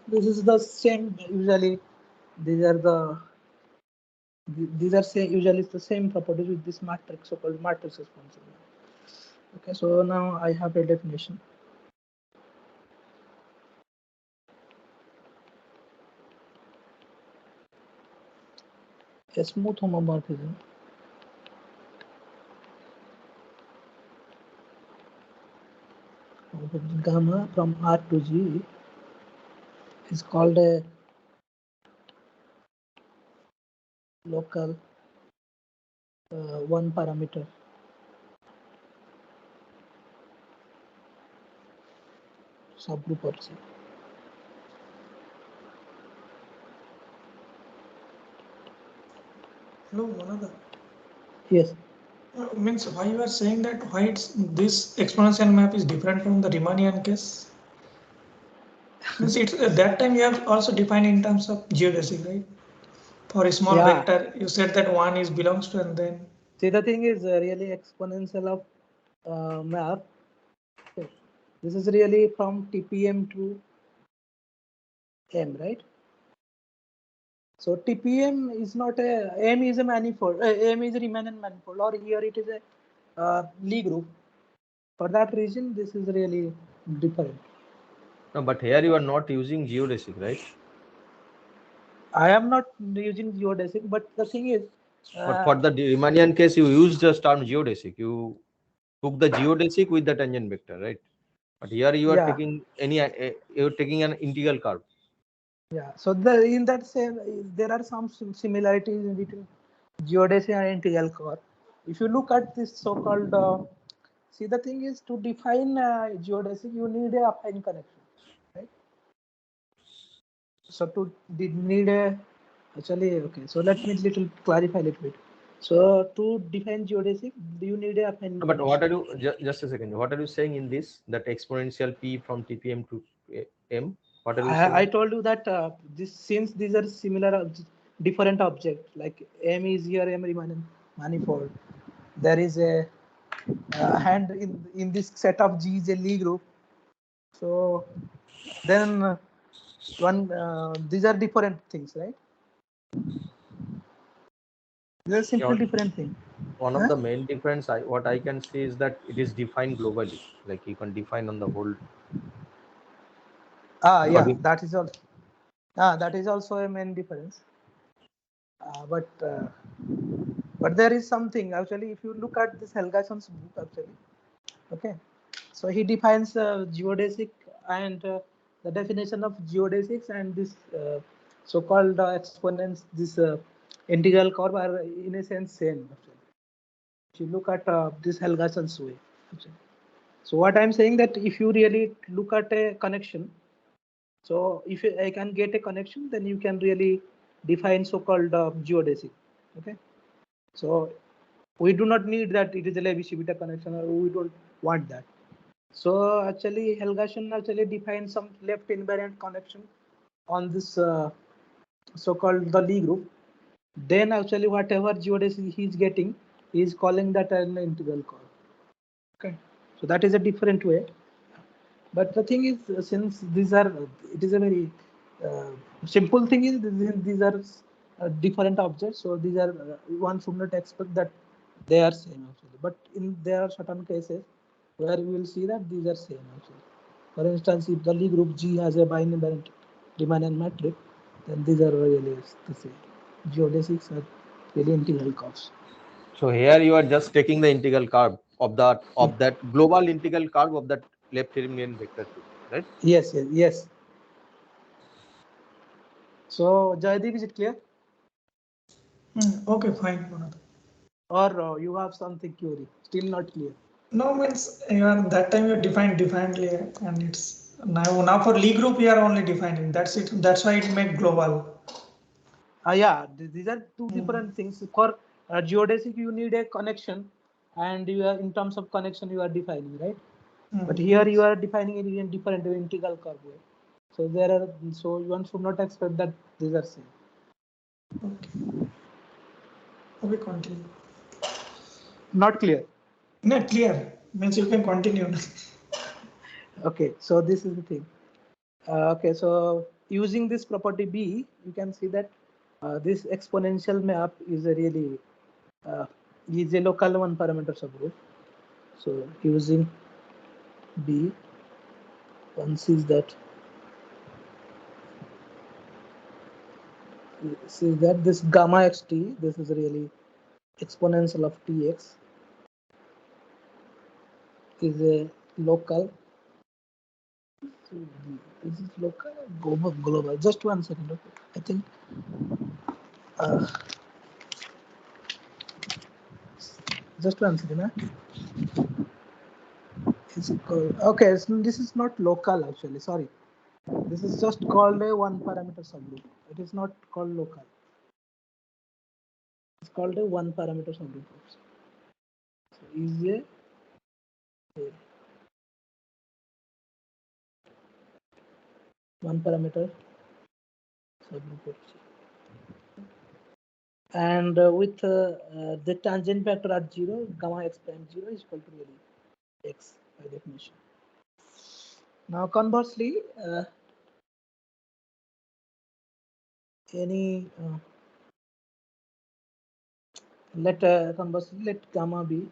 This is the same. Usually, these are usually the same properties with this matrix, so-called matrix exponential. Okay, so now I have a definition. A smooth homomorphism of gamma from R to G is called a local one parameter subgroup or C. Hello, Manada. Yes. Means why you are saying that why this exponential map is different from the Riemannian case? Means it's that time you have also defined in terms of geodesic, right? For a small Yeah. vector, you said that one is belongs to and then. See, the thing is really exponential of map. Okay. This is really from TPM to M, right? So TPM is not a M is a manifold. M is a Riemannian manifold, or here it is a Lie group. For that reason, this is really different. No, but here you are not using geodesic, right? I am not using geodesic, but the thing is, But for the Riemannian case, you used the term geodesic. You took the geodesic with the tangent vector, right? But here you are yeah, taking you're taking an integral curve. yeah. So in that same, there are some similarities between geodesic and integral curve. If you look at this so-called, see, the thing is, to define geodesic, you need a affine connection, right? So to need a actually, okay. So let me little clarify a little bit. So to define geodesic, you need a affine But connection. what are you just a second? What are you saying in this that exponential p from TPM to m? What are you saying? I told you that this since these are similar different objects, like M is here M Riemannian manifold. There is a hand in this set of G is a Lie group. So then these are different things, right? These are simply different things. One of the main difference what I can say is that it is defined globally. Like you can define on the whole. Yeah, that is all. That is also a main difference. But there is something actually. If you look at this Helgason's book, actually, okay. So he defines geodesic and the definition of geodesics and this so-called exponents, this integral curve are in a sense same. Actually. If you look at this Helgason's way. Actually. So what I'm saying that if you really look at a connection, so if I can get a connection, then you can really define so-called geodesic. Okay. So we do not need that it is a Levi-Civita connection, or we don't want that. So actually, Helgasian actually defines some left invariant connection on this so-called the Lie group. Then actually, whatever geodesic he is getting, he is calling that an integral curve. Okay, so that is a different way. But the thing is, since these are, it is a very simple thing is these are different objects. So these are one should not expect that they are same actually. But there are certain cases where we will see that these are same actually. For instance, if the Lie group G has a biinvariant Riemannian matrix, then these are really the same. Geodesics are really integral curves. So here you are just taking the integral curve of that global integral curve of that left Riemannian vector field, right? Yes, yes, yes. So Jaydeep, is it clear? Okay, fine, Manada. Or you have something query? Still not clear. No, means you are that time you defined differently, and it's now for Lie group we are only defining. That's it. That's why it made global. Yeah, these are two different things. For geodesic, you need a connection, and you are in terms of connection you are defining, right? But here you are defining it in different integral curve way. So there are, so one should not expect that these are same. Okay. Okay, continue. Not clear. Not clear. Means you can continue. Okay, so this is the thing. Okay, so using this property B, you can see that this exponential map is a really is a local one parameter subgroup. So using B, one sees that this gamma xt, this is really exponential of tx, is a local. So this is local global. Just 1 second. Okay. I think just 1 second. It's called, okay, so this is not local actually. Sorry, this is just called a one parameter subgroup. It is not called local. It's called a one parameter subgroup. So is a one parameter subgroup. And with the tangent vector at 0, gamma x prime 0 is equal to really x by definition. Now conversely, any conversely let gamma be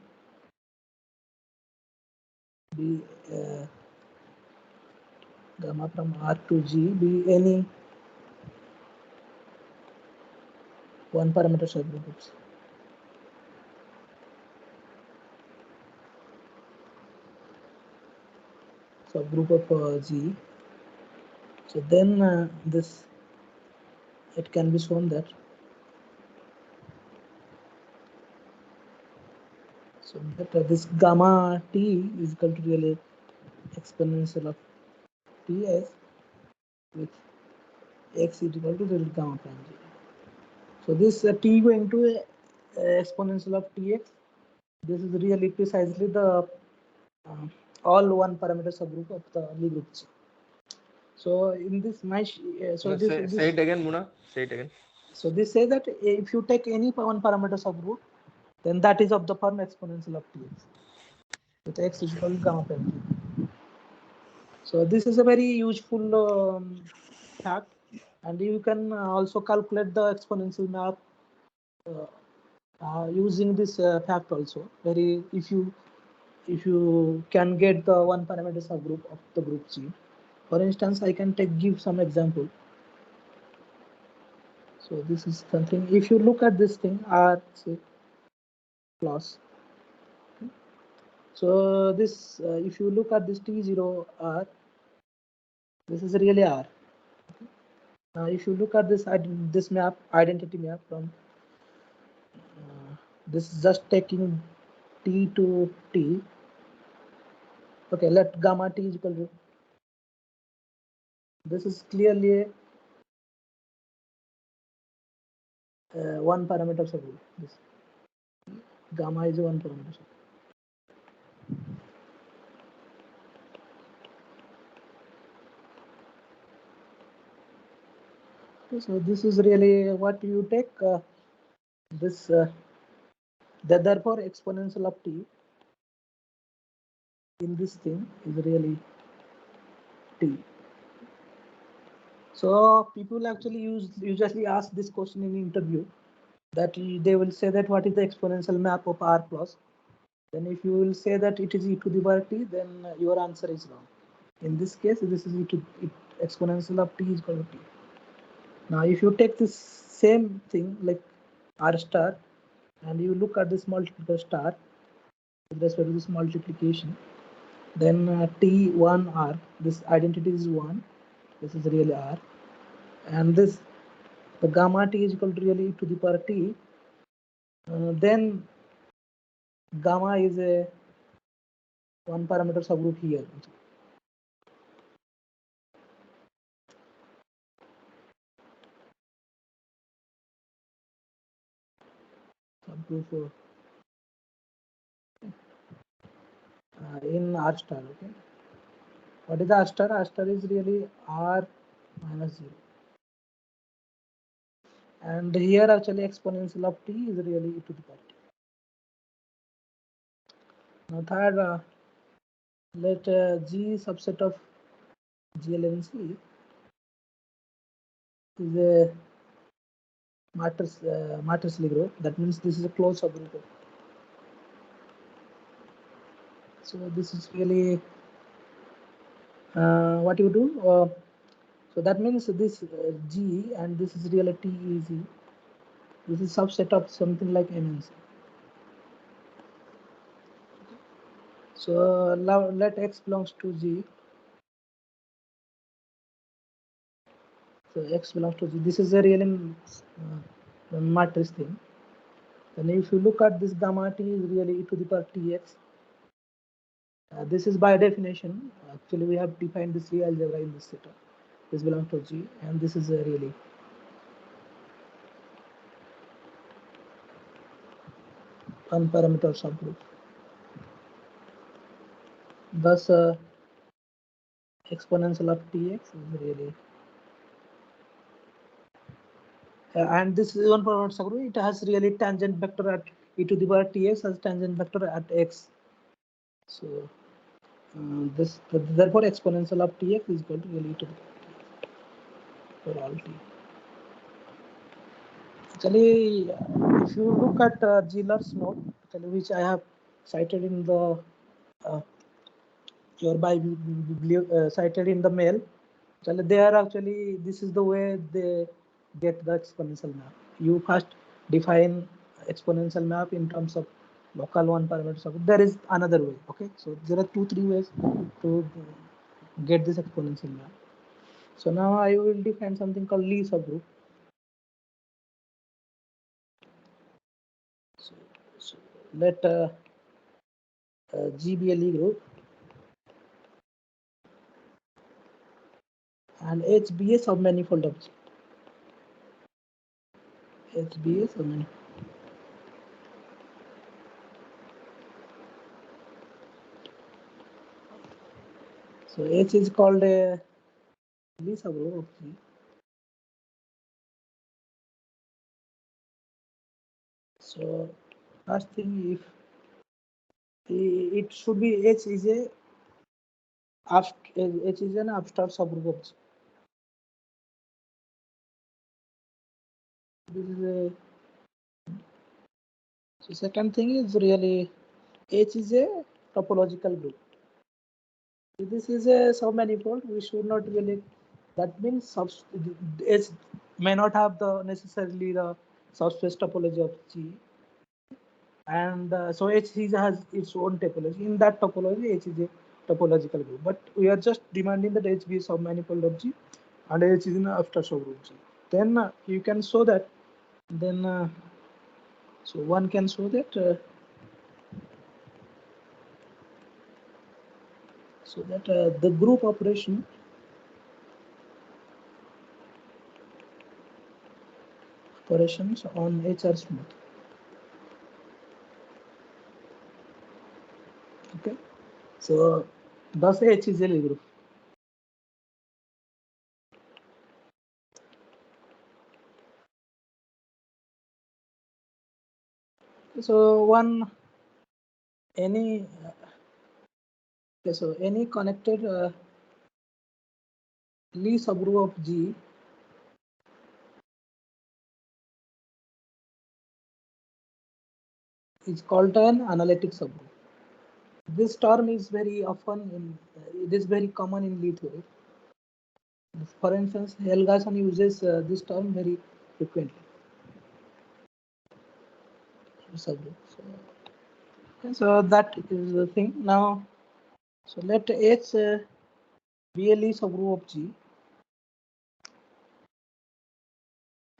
gamma from R to G be any one parameter subgroups. Subgroup of G. So then this it can be shown that this gamma t is equal to really exponential of Ts with x is equal to real gamma prime g. So this t going to exponential of tx. This is really precisely the all one parameter subgroup of the Lie group G. So in this say it again, Muna. Say it again. So this says that if you take any one parameter subgroup, then that is of the form exponential of tx with x is equal to gamma prime g. So this is a very useful fact, and you can also calculate the exponential map using this fact also. Very if you can get the one parameter subgroup of the group G. For instance, I can give some example. So this is something. If you look at this thing R say plus. So this if you look at this T0 R, this is really R. Now if you look at this map, identity map from this is just taking T to T. Okay, let gamma T is equal to, this is clearly a one parameter subgroup. This gamma is a one parameter subgroup. Okay, so this is really what you take this therefore exponential of t in this thing is really t. So people actually usually ask this question in interview, that they will say that what is the exponential map of R plus. Then if you will say that it is e to the power t, then your answer is wrong. In this case, this is exponential of t is equal to t. Now if you take this same thing like R star and you look at this multiplier star with respect to this multiplication, then T1 R, this identity is 1, this is really R, and this the gamma t is equal to really e to the power t, then gamma is a one parameter subgroup here. Subgroup in R star. Okay, what is the R star? R star is really R minus 0, and here actually exponential of t is really e to the power t. Now third, let G subset of GLNC is a matrix Lie group. That means this is a closed subgroup. So this is really what you do. So that means this G and this is really T is E. This is subset of something like MNC. So now let X belongs to G. So X belongs to G. This is a real matrix thing. And if you look at this gamma T is really e to the power Tx. This is by definition. Actually, we have defined this Lie algebra in this setup. This belongs to G, and this is a really one parameter subgroup. Thus, exponential of Tx is really, and this is one parameter subgroup. It has really tangent vector at e to the power Tx as tangent vector at x. So this therefore exponential of Tx is equal to really e to the power for all t. Actually, if you look at Giller's note, actually, which I have cited in the cited in the mail, actually they are actually, this is the way they get the exponential map. You first define exponential map in terms of local one parameter subgroup. There is another way. Okay, so there are 2-3 ways to get this exponential map. So now I will define something called Lie subgroup. So let G be a Lie group and H be a submanifold of G. H be a submanifold. So H is called a Lie subgroup of G. So first thing, if it should be H is a H is an abstract subgroup of G. This is a, so second thing is really H is a topological group. If this is a submanifold, we should not really, that means H may not have the necessarily the subspace topology of G, and so H has its own topology. In that topology, H is a topological group, but we are just demanding that H be a submanifold of G and H is an abstract subgroup G. Then you can show that, then so one can show that the group operations on H are smooth. Okay, so thus H is a Lie group. So one any okay, so any connected Lie subgroup of G is called an analytic subgroup. This term is very often in, it is very common in Lie theory. For instance, Helgason uses this term very frequently. Subgroup. So that is the thing. Now, so let H be a Lie subgroup of G.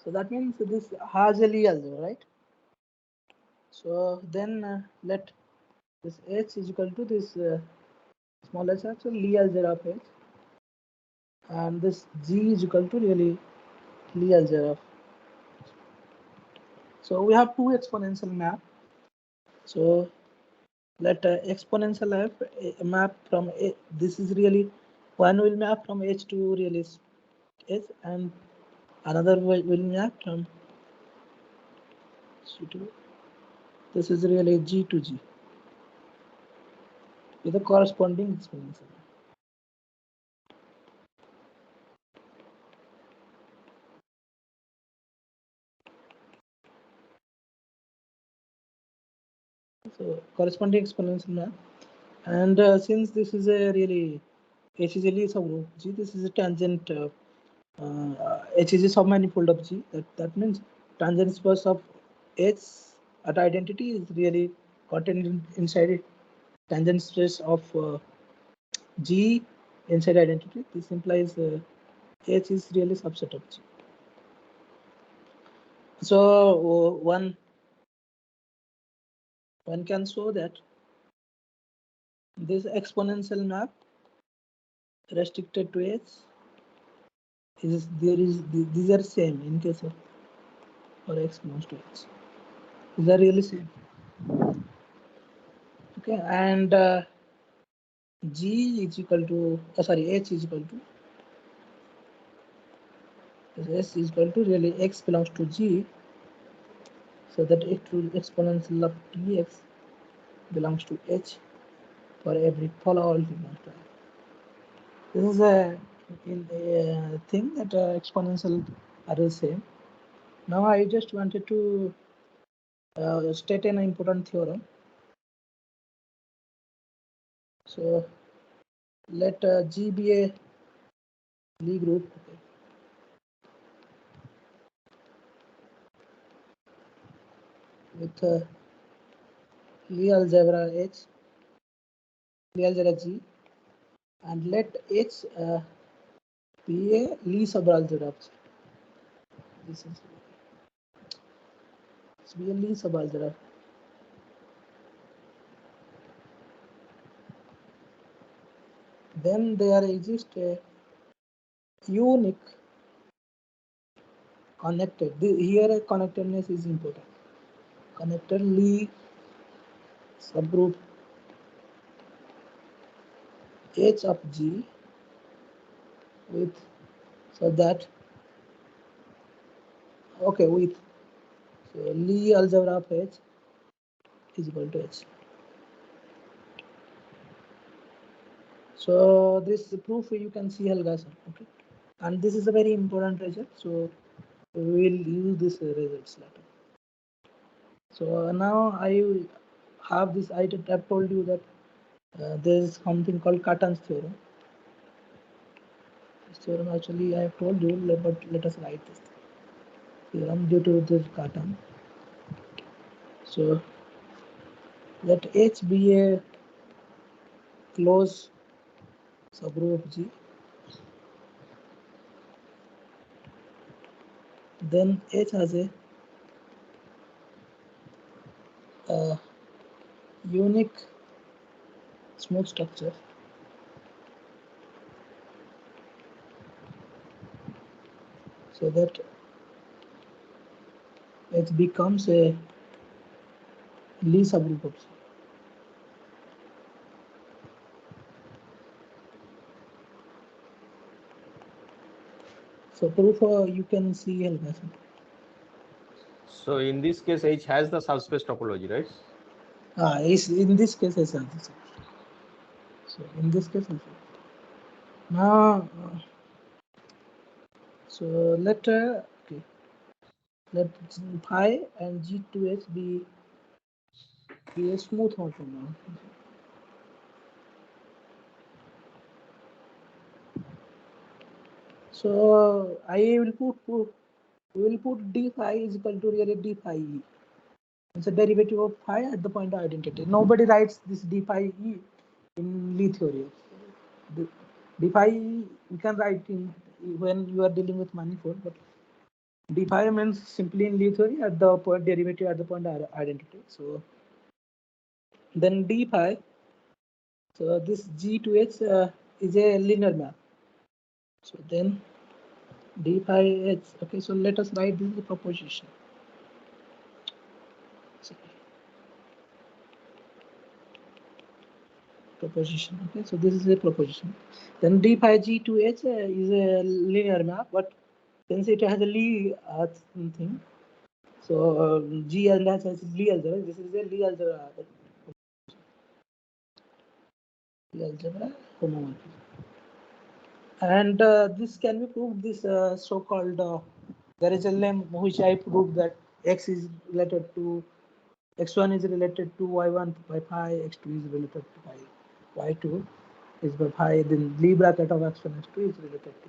So that means this has a Lie algebra, right? So then let this H is equal to this small h, so Lie algebra of H, and this G is equal to really Lie algebra of. So we have two exponential map. So let exponential map from A, this is really one will map from H to really H, and another will map from C to, this is really G to G with the corresponding exponential. So corresponding exponential map, and since this is a really H is a Lie subgroup G, this is a tangent H is a submanifold of G. That means tangent space of H at identity is really contained inside it. Tangent space of G inside identity. This implies H is really subset of G. So one can show that this exponential map restricted to h is these are same in case of for x belongs to h. These are really same. Okay, and g is equal to h is equal to s is equal to really x belongs to g, so that it will exponential of dx belongs to h for every polar all belongs to h. This is a thing that exponential are the same. Now I just wanted to state an important theorem. So let G be a Lie group. Okay. With Lie algebra H, Lie algebra G, and let H be a Lie subalgebra. This is be a Lie subalgebra. Then there exists a unique connected. Here a connectedness is important. Connected Lie subgroup H of G with, so that okay, with, so Lie algebra of H is equal to H. So this proof you can see Helgason, okay, and this is a very important result. So we will use this results later. So now I have this. I have told you that there is something called Cartan's theorem. This theorem actually I have told you, but let us write this theorem due to this Cartan. So let H be a closed subgroup G. Then H has a unique smooth structure. So that it becomes a Lie subgroup of C. So proof you can see Helgason. So in this case, H has the subspace topology, right? Is in this case is also. So in this case also. Now, so let okay, let phi and G2H be a smooth orthogonal. So I will put d phi is equal to really d phi e. It's a derivative of phi at the point of identity. Nobody writes this d phi e in Lie theory. The d phi e you can write in when you are dealing with manifold, but d phi means simply in Lie theory at the point derivative at the point of identity. So then d phi. So this G to H is a linear map. So then d phi h. Okay, so let us write this is a proposition. So, proposition. Okay, so this is a proposition. Then d phi G to H is a linear map, but since it has a Lie thing, so G and H has Lie algebra. This is a Lie algebra. Lie algebra homomorphism. And this can be proved. This so-called there is a lemma which I proved that x is related to x1 is related to y1 by phi, x2 is related to phi, y2 is by phi. Then Lie bracket of x1 x2 is related to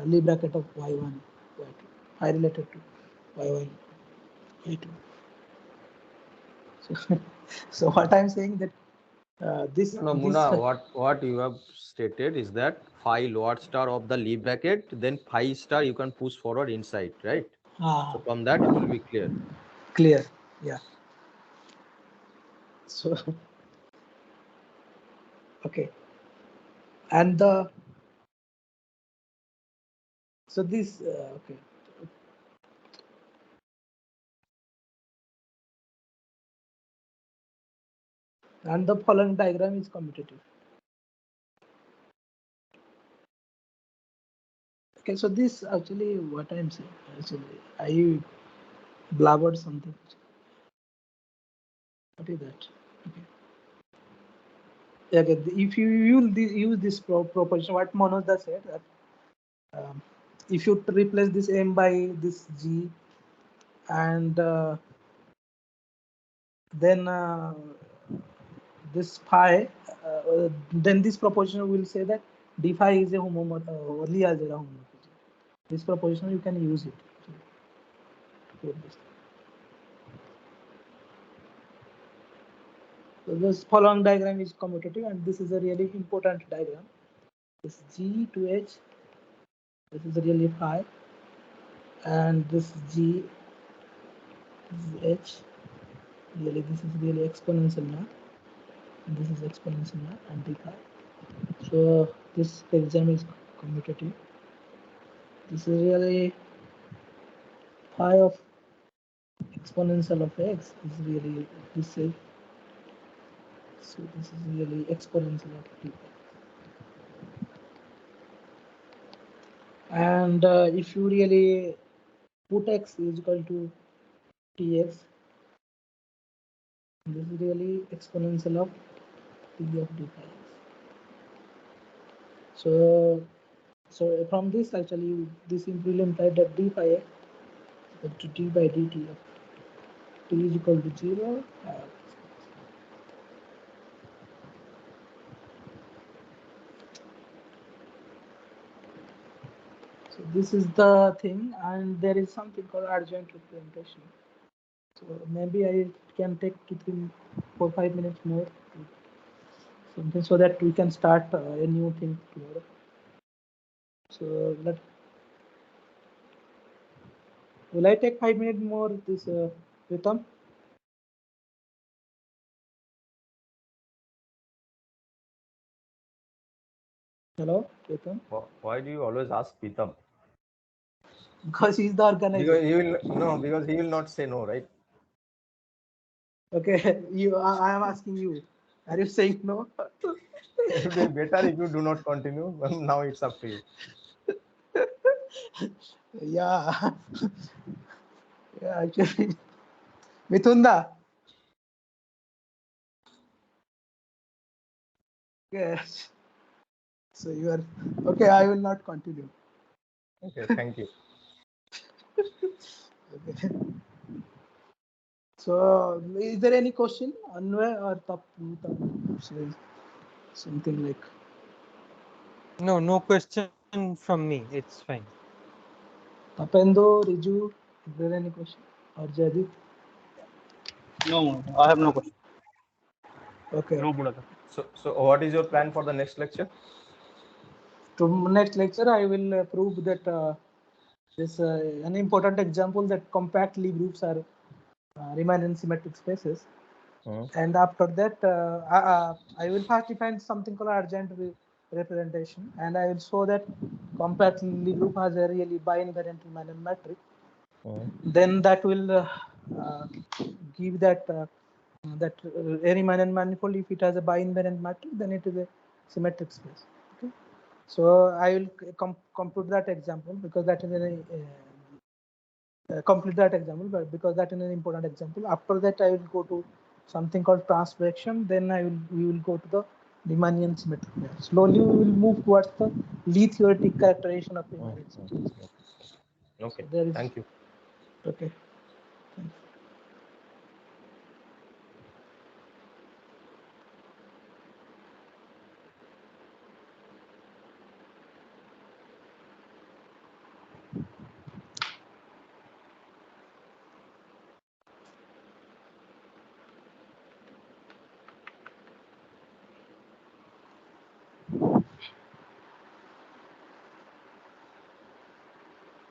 Lie bracket of y1 y2, phi related to y1 y2. So, so what I'm saying that this No, this Muna, what you have stated is that phi lower star of the Lie bracket, then phi star you can push forward inside, right? So from that it will be clear. clear, yeah. So Okay, and the so this okay. And the following diagram is commutative. Okay, so this actually what I'm saying. Actually, I blabbered something. What is that? Okay. Okay, if you use this proposition, what Manoj said that if you replace this m by this g, and then this phi, then this proposition will say that d phi is a Lie algebra homomorphism. This proposition you can use it. So this following diagram is commutative, and this is a really important diagram. This G to H, this is really phi, and this G, this is H, really this is really exponential now, and this is exponential now, and d phi. So this exam is commutative. This is really phi of exponential of x is really this is, so this is really exponential of d phi. And if you really put x is equal to tx, this is really exponential of t of d phi. So from this actually this will imply that d phi x equal to d by dt of t is equal to 0. So this is the thing, and there is something called adjoint representation. So maybe I can take 2, 3, 4, 5 minutes more, something, so that we can start a new thing tomorrow. So will I take 5 minutes more? This Pritam? Hello, Pritam? Why do you always ask Pitam? Because he's the organizer. Because he will not say no, right? Okay, I am asking you. Are you saying no? It would be better if you do not continue. Now it's up to you. Yeah. Yeah, actually. Mithunda. Yes. So you are okay. I will not continue. Okay, thank you. Okay. So is there any question? Anway or Tapu? Something like. No question from me. It's fine. Tapendo, Riju, is there any question? Or Jadit? No, I have no question. Okay. No, brother. So what is your plan for the next lecture? To next lecture, I will prove that this an important example that compact Lie groups are Riemannian symmetric spaces. And after that, I will first define something called adjoint representation, and I will show that compact Lie group has a really bi-invariant Riemannian matrix. Then that will give that that a Riemannian manifold, if it has a bi-invariant matrix, then it is a symmetric space. Okay. So I will compute that example because that is complete that example, but because that is an important example. After that, I will go to something called transvection. Then we will go to the Riemannian symmetric pair. Slowly, we will move towards the Lie theoretic characterization of Riemannian symmetric. Okay. So Thank you. Okay. Thanks.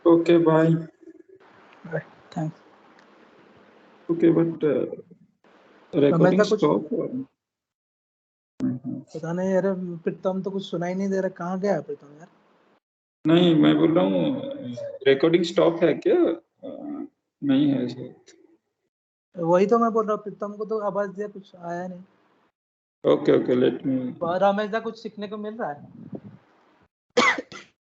Okay, bye. Right. Thanks. Okay, but recording stop. पता नहीं यार, प्रीतम तो कुछ सुना ही नहीं दे रहा, कहाँ गया प्रीतम यार? नहीं, मैं बोल रहा हूँ रिकॉर्डिंग स्टॉप है क्या? नहीं है सर। वही तो मैं बोल रहा हूँ, प्रीतम को तो आवाज दिया, कुछ आया नहीं। Okay, let me. रमेश दा कुछ सीखने को मिल रहा है?